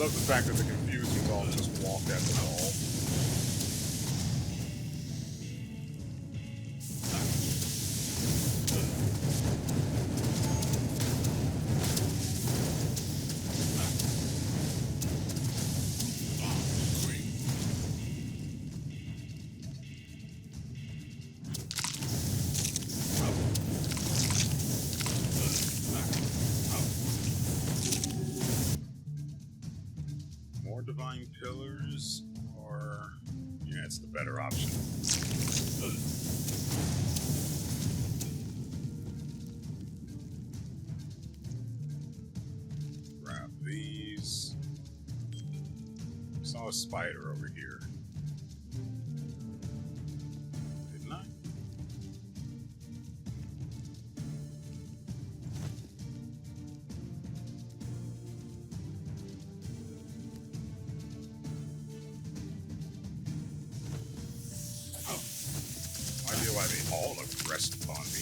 love the fact that the confused ones all just walked at the wall. More divine pillars, or yeah, it's the better option. Grab these. Saw a spider over here. Didn't I? Idea why they all aggressed upon me.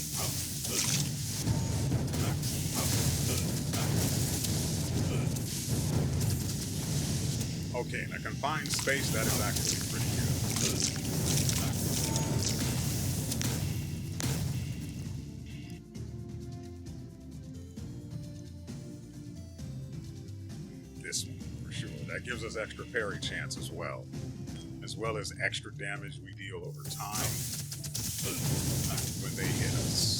Okay, in a confined space, that is actually pretty good. This one, for sure. That gives us extra parry chance as well as extra damage we deal over time when they hit us.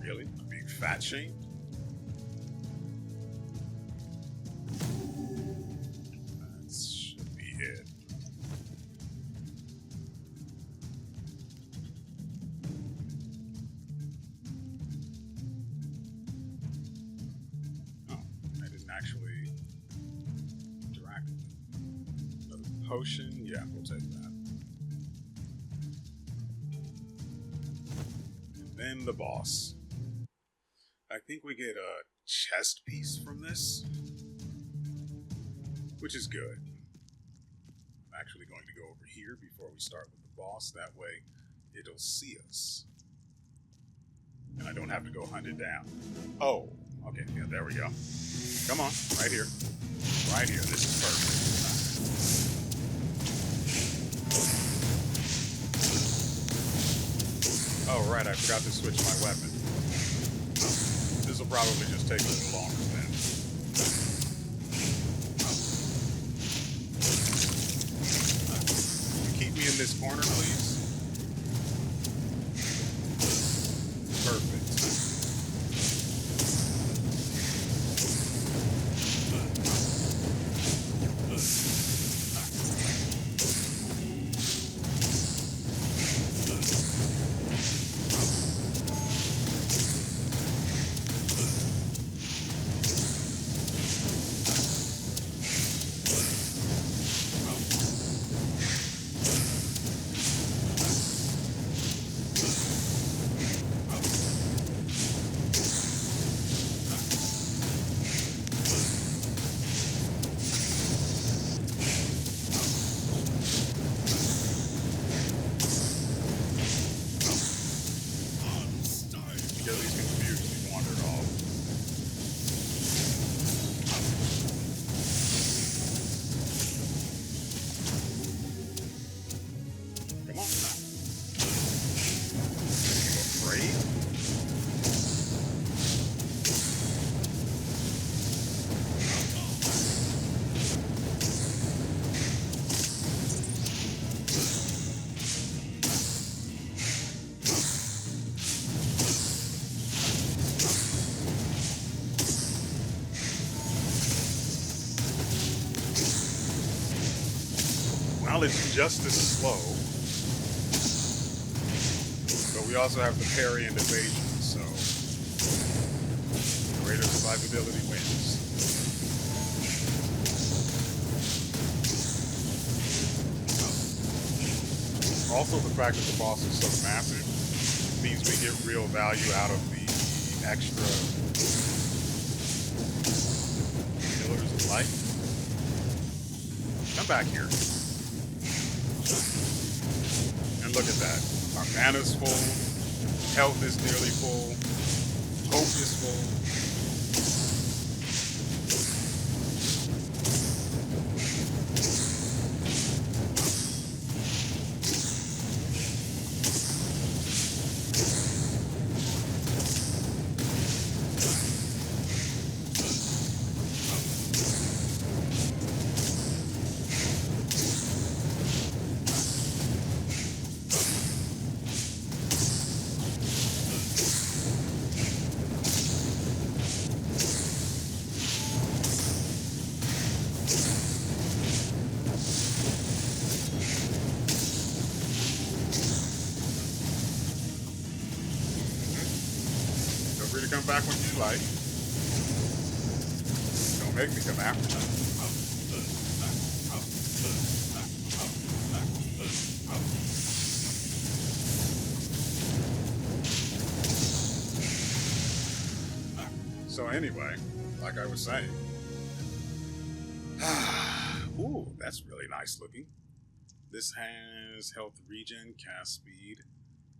Really? I'm being fat shamed? That should be it. Oh, I didn't actually interact with it. Another potion? Yeah, we'll take that. And then the boss. I think we get a chest piece from this, which is good. I'm actually going to go over here before we start with the boss. That way, it'll see us. And I don't have to go hunt it down. Oh, okay, yeah, there we go. Come on, right here. Right here, this is perfect. Oh, right, I forgot to switch my weapon. This will probably just take a little longer then. Keep me in this corner, please. Perfect. Well, it's just as slow, but we also have the parry and evasion, so greater survivability wins. Also, the fact that the boss is so massive means we get real value out of the extra Light. Come back here. And look at that. Our mana's full. Health is nearly full. Hope is full. Feel free to come back when you like. Don't make me come after you. So anyway, like I was saying, ooh, that's really nice looking. This has health regen, cast speed,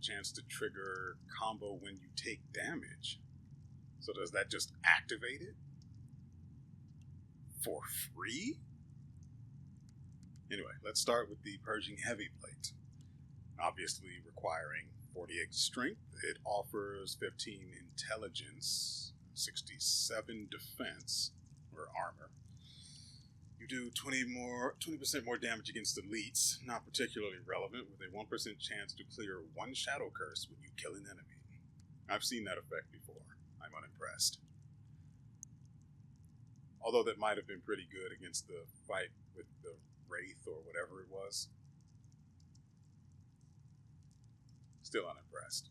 chance to trigger combo when you take damage. So does that just activate it? For free? Anyway, let's start with the Purging Heavy Plate. Obviously requiring 48 strength, it offers 15 intelligence, 67 defense, or armor. You do 20% more damage against elites, not particularly relevant, with a 1% chance to clear one shadow curse when you kill an enemy. I've seen that effect before. I'm unimpressed. Although that might have been pretty good against the fight with the Wraith or whatever it was. Still unimpressed.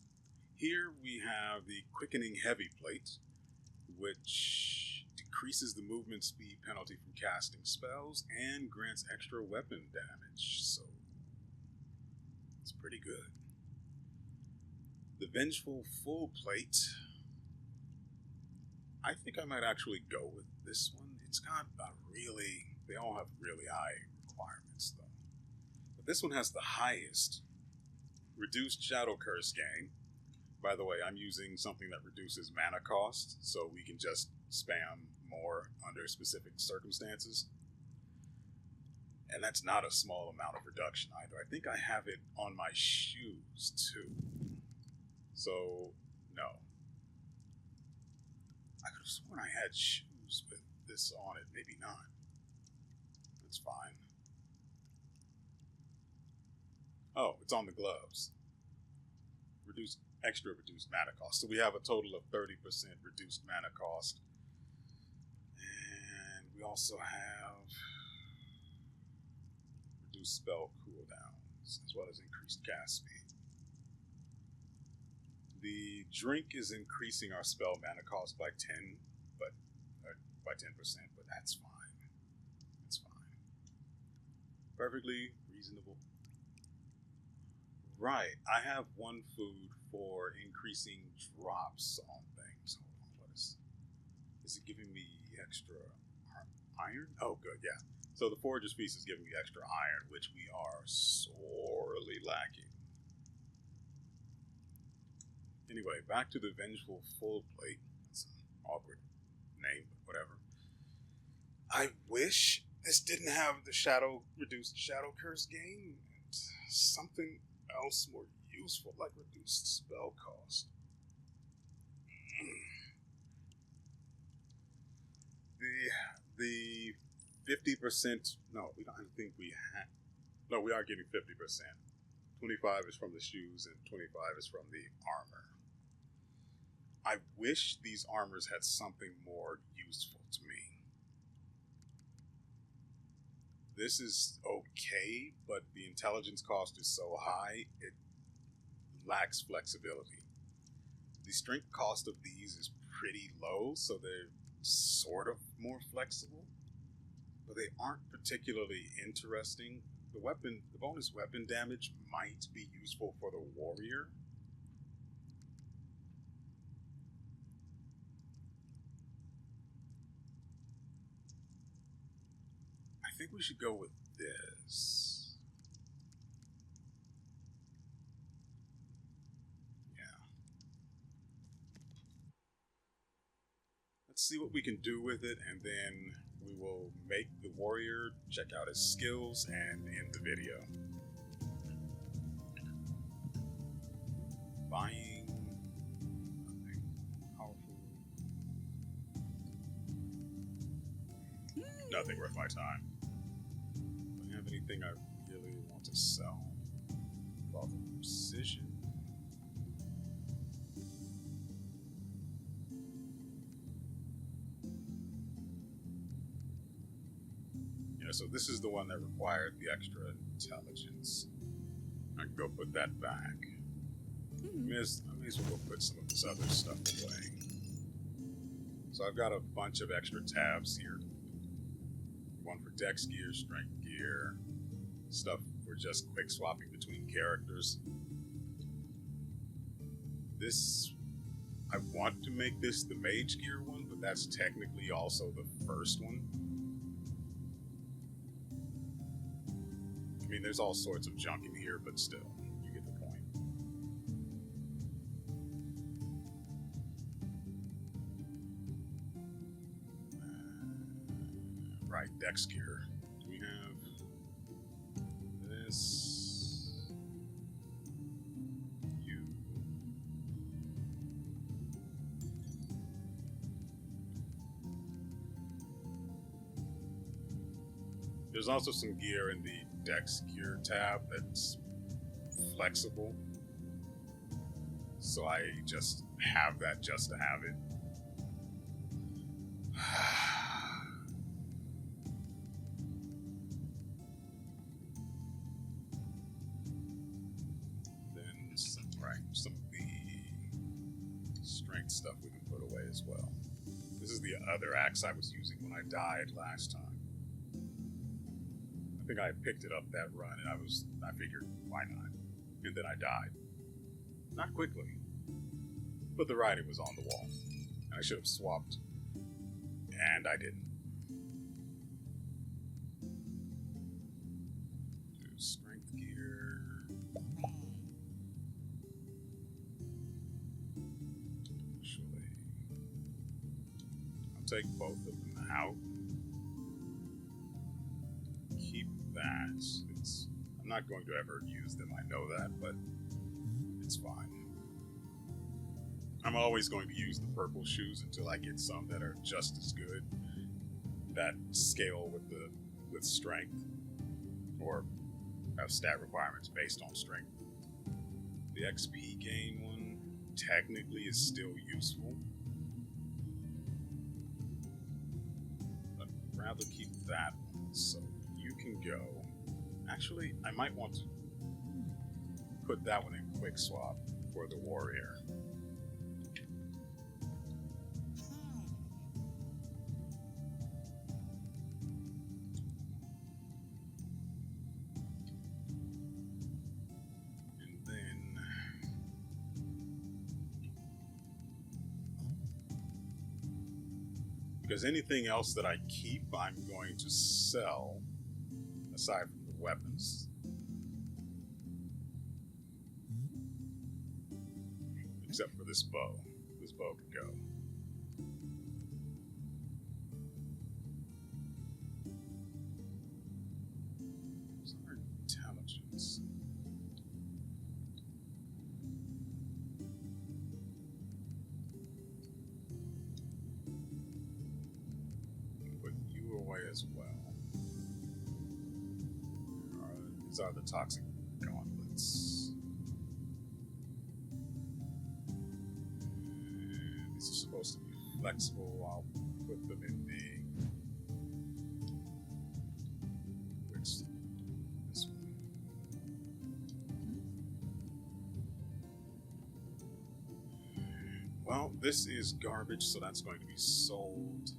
Here we have the Quickening Heavy Plate, which decreases the movement speed penalty from casting spells and grants extra weapon damage, so it's pretty good. The Vengeful Full Plate, I think I might actually go with this one. It's got they all have really high requirements though. But this one has the highest. Reduced Shadow Curse gain. By the way, I'm using something that reduces mana cost, so we can just spam more under specific circumstances. And that's not a small amount of reduction either. I think I have it on my shoes too. So, no. I could have sworn I had shoes with this on it. Maybe not. That's fine. Oh, it's on the gloves. Extra reduced mana cost. So we have a total of 30% reduced mana cost. And we also have reduced spell cooldowns, as well as increased cast speed. The drink is increasing our spell mana cost by 10%, but that's fine. It's fine. Perfectly reasonable. Right, I have one food for increasing drops on things. Hold on, what is it giving me extra iron? Oh, good, yeah. So the Forager's Feast is giving me extra iron, which we are sorely lacking. Anyway, back to the Vengeful Full Plate. That's an awkward name, but whatever. I wish this didn't have the reduced Shadow Curse gain. And something else more useful, like reduced spell cost. The 50%. No, we don't think we have. No, we are getting 50%. 25 is from the shoes, and 25 is from the armor. I wish these armors had something more useful to me. This is okay, but the intelligence cost is so high, it lacks flexibility. The strength cost of these is pretty low, so they're sort of more flexible, but they aren't particularly interesting. The bonus weapon damage might be useful for the warrior. think we should go with this. Yeah. Let's see what we can do with it, and then we will make the warrior, check out his skills, and end the video. Buying nothing powerful. Nothing worth my time. Don't have anything I really want to sell. Love precision. Yeah, so this is the one that required the extra intelligence. I can go put that back. I may as well go put some of this other stuff away. So I've got a bunch of extra tabs here. One for dex gear, strength gear, stuff for just quick swapping between characters. This, I want to make this the mage gear one, but that's technically also the first one. I mean, there's all sorts of junk in here, but still, you get the point. Right, dex gear. We have this. You. There's also some gear in the dex gear tab that's flexible. So I just have that just to have it. Some of the strength stuff we can put away as well. This is the other axe I was using when I died last time. I think I picked it up that run and I figured, why not? And then I died. Not quickly, but the writing was on the wall. I should have swapped, and I didn't. Do strength gear. Take both of them out. Keep that. I'm not going to ever use them, I know that, but it's fine. I'm always going to use the purple shoes until I get some that are just as good, that scale with strength, or have stat requirements based on strength. The XP gain one technically is still useful. Rather keep that one, so you can go. Actually, I might want to put that one in quick swap for the warrior. And then because anything else that I keep, I'm going to sell, aside from the weapons. Except for this bow. This bow can go. What's our intelligence? As well. These are the toxic gauntlets. And these are supposed to be flexible. I'll put them in the this one. Well, this is garbage, so that's going to be sold.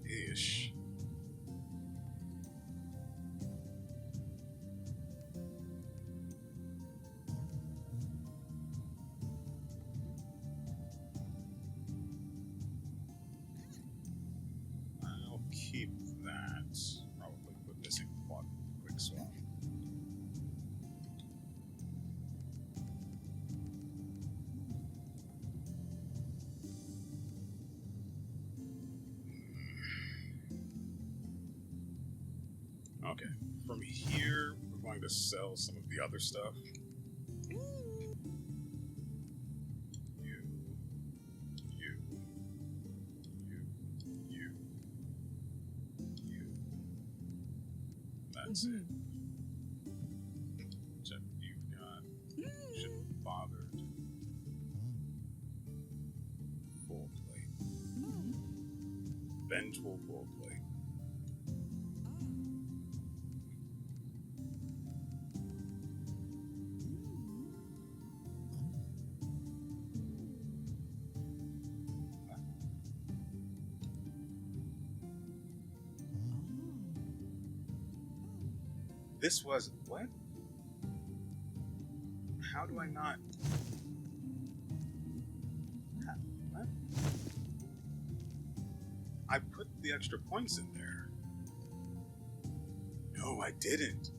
Ish. keep that. Probably put missing one quick swap. Okay, from here, we're going to sell some of the other stuff. You, you, you, you. That's it. Check what you've got. Shouldn't be bothered. Full plate. Vengeful full plate. This was what? How do I not? What? I put the extra points in there. No, I didn't.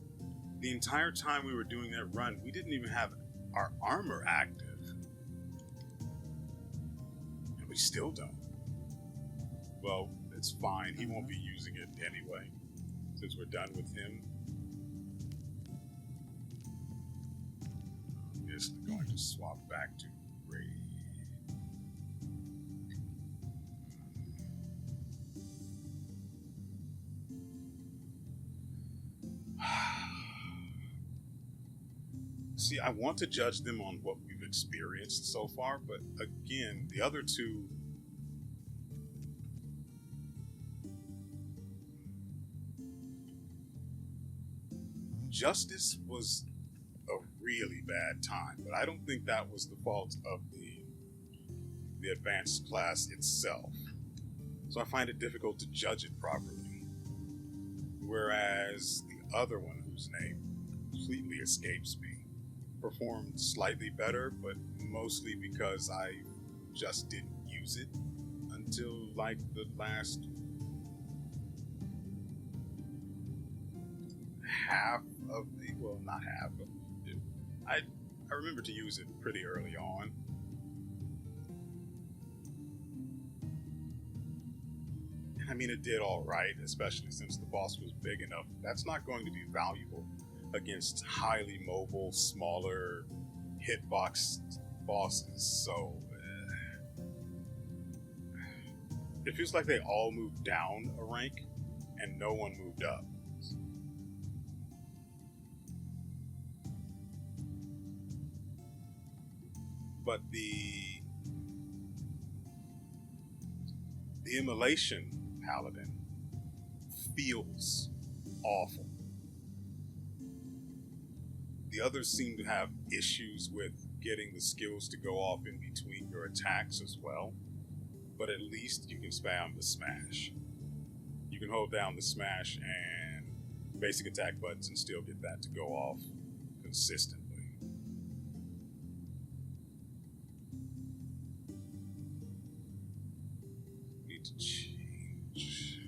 The entire time we were doing that run, we didn't even have our armor active. And we still don't. Well, it's fine. He won't be using it anyway, since we're done with him. Going to swap back to raid. See, I want to judge them on what we've experienced so far, but again, the other two. Justice was a really bad time, but I don't think that was the fault of the advanced class itself. So I find it difficult to judge it properly. Whereas the other one, whose name completely escapes me, performed slightly better, but mostly because I just didn't use it until like the last half of the, well, not half, but I remember to use it pretty early on. I mean, it did all right, especially since the boss was big enough. That's not going to be valuable against highly mobile, smaller hitbox bosses. So it feels like they all moved down a rank and no one moved up. But the immolation Paladin feels awful. The others seem to have issues with getting the skills to go off in between your attacks as well, but at least you can spam the smash. You can hold down the smash and basic attack buttons and still get that to go off consistently. Need to change.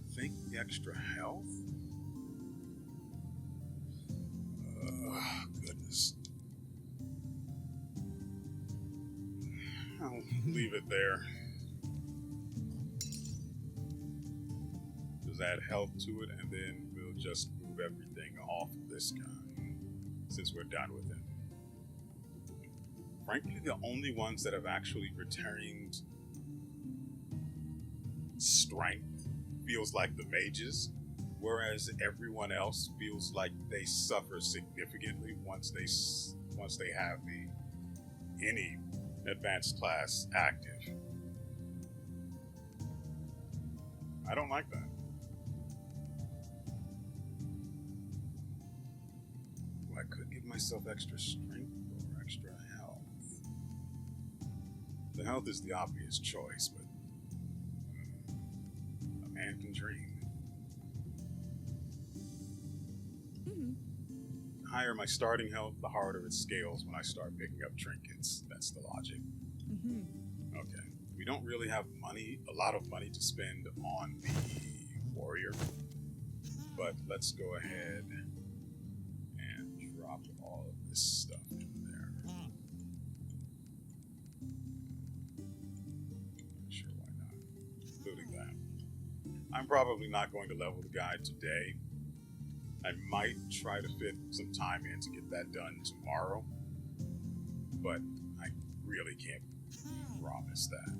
I think the extra health? Goodness. I'll leave it there. Just add health to it, and then we'll just move everything off of this guy, since we're done with him. Frankly, the only ones that have actually retained strength feels like the mages, whereas everyone else feels like they suffer significantly once they have any advanced class active. I don't like that. I could give myself extra strength or extra health. The health is the obvious choice, but a man can dream. The higher my starting health, the harder it scales when I start picking up trinkets. That's the logic. Okay. We don't really have a lot of money to spend on the warrior, but let's go ahead and drop all of this stuff in there. Sure, why not? Including that. I'm probably not going to level the guy today. I might try to fit some time in to get that done tomorrow, but I really can't promise that.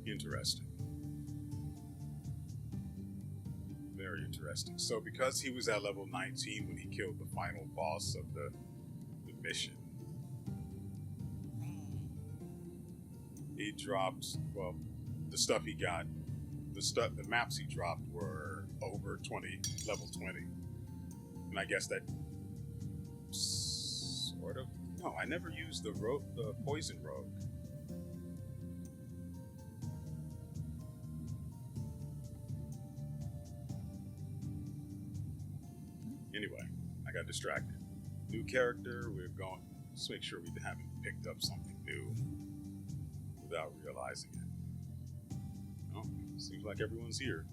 Interesting. Very interesting. So because he was at level 19 when he killed the final boss of the mission, he dropped, well, the stuff he got, the maps he dropped were over level 20. And I guess that sort of, no, I never used the poison rogue. Anyway, I got distracted. New character, we're going, let's make sure we haven't picked up something new without realizing it. Oh, seems like everyone's here.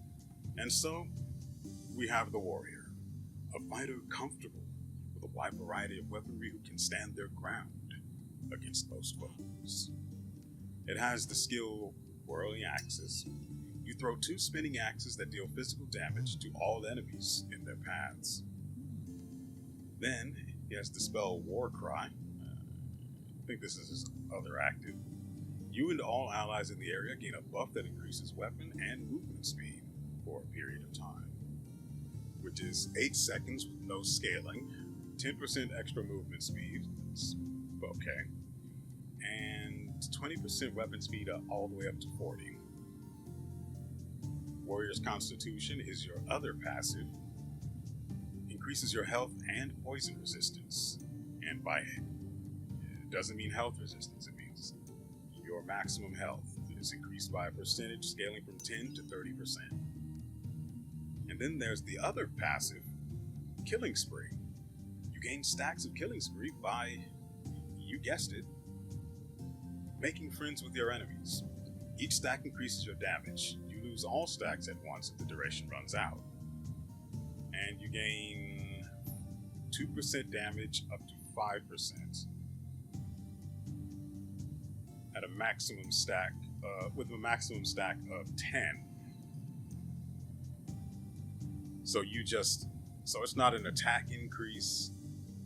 And so, we have the warrior, a fighter comfortable with a wide variety of weaponry who can stand their ground against most foes. It has the skill whirling axes. You throw 2 spinning axes that deal physical damage to all enemies in their paths. Then, he has the spell War Cry. I think this is his other active. You and all allies in the area gain a buff that increases weapon and movement speed for a period of time, which is 8 seconds with no scaling, 10% extra movement speed, okay, and 20% weapon speed all the way up to 40. Warrior's Constitution is your other passive. Increases your health and poison resistance. And it doesn't mean health resistance, it means your maximum health is increased by a percentage, scaling from 10 to 30%. And then there's the other passive, Killing Spree. You gain stacks of Killing Spree by, you guessed it, making friends with your enemies. Each stack increases your damage. You lose all stacks at once if the duration runs out. And you gain 2% damage up to 5% at a maximum stack, with a maximum stack of 10. So so it's not an attack increase,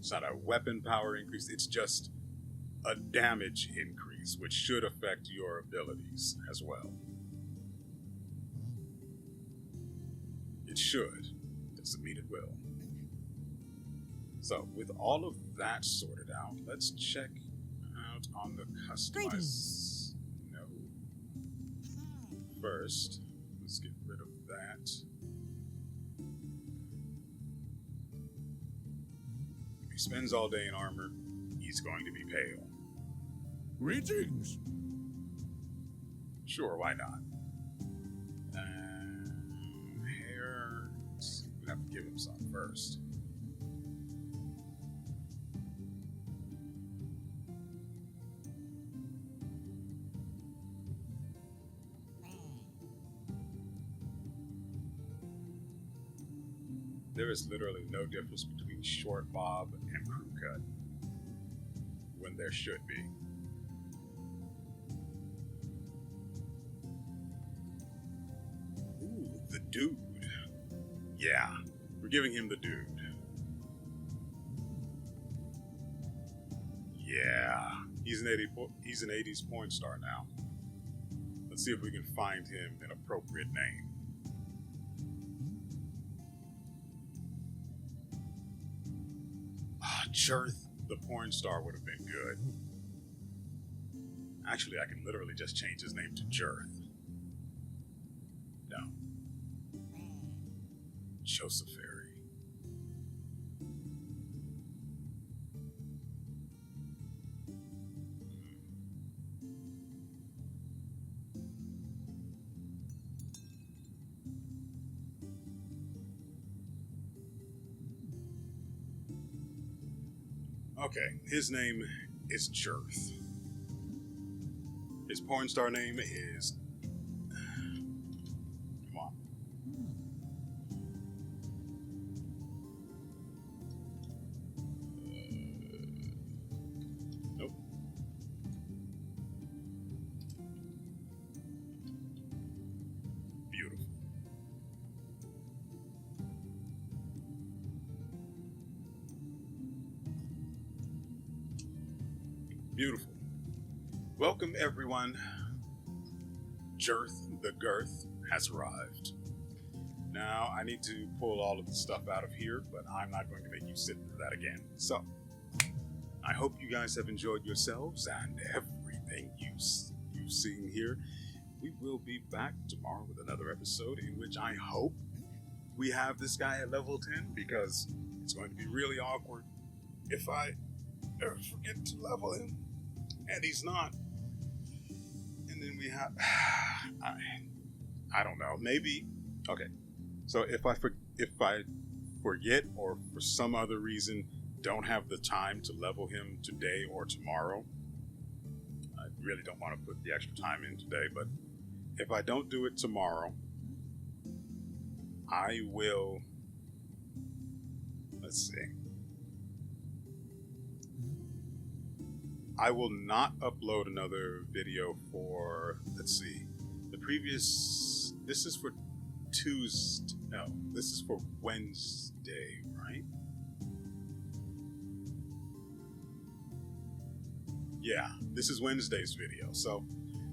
it's not a weapon power increase, it's just a damage increase, which should affect your abilities as well. It should. Doesn't mean it will. So, with all of that sorted out, let's check out on the customize node. First, let's get rid of that. If he spends all day in armor, he's going to be pale. Greetings. Sure, why not? Hair. We have to give him some first. There is literally no difference between short bob and crew cut when there should be. Ooh, the dude. Yeah, we're giving him the dude. Yeah, he's an 80s porn star now. Let's see if we can find him an appropriate name. Jerth, the porn star, would have been good. Actually, I can literally just change his name to Jerth. No. Joseph Ferry. Okay, his name is Jirth. His porn star name is... Come on. Nope. Beautiful. Beautiful. Welcome, everyone. Jirth the Girth has arrived. Now, I need to pull all of the stuff out of here, but I'm not going to make you sit through that again. So, I hope you guys have enjoyed yourselves and everything you've seen here. We will be back tomorrow with another episode in which I hope we have this guy at level 10, because it's going to be really awkward if I ever forget to level him and he's not. And then we have... I don't know. Maybe... Okay. So if I forget, or for some other reason don't have the time to level him today or tomorrow, I really don't want to put the extra time in today, but if I don't do it tomorrow, I will... Let's see. I will not upload another video for, let's see, the previous, this is for Tuesday, no, this is for Wednesday, right? Yeah, this is Wednesday's video, so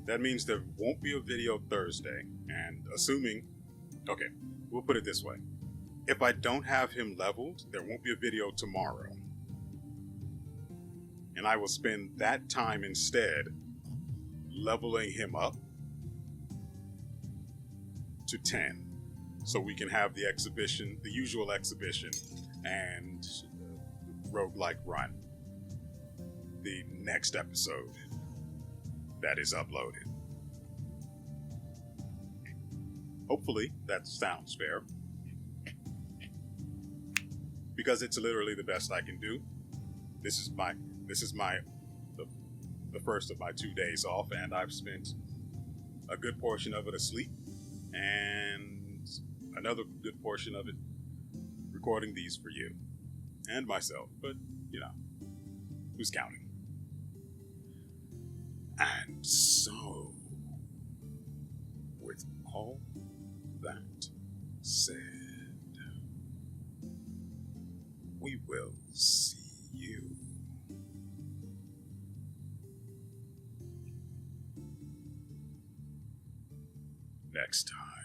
that means there won't be a video Thursday, and assuming, okay, we'll put it this way. If I don't have him leveled, there won't be a video tomorrow. And I will spend that time instead leveling him up to 10, so we can have the exhibition, the usual exhibition, and roguelike run. The next episode that is uploaded. Hopefully that sounds fair, because it's literally the best I can do. This is the first of my 2 days off, and I've spent a good portion of it asleep, and another good portion of it recording these for you and myself. But you know, who's counting? And so, with all that said, we will see you next time.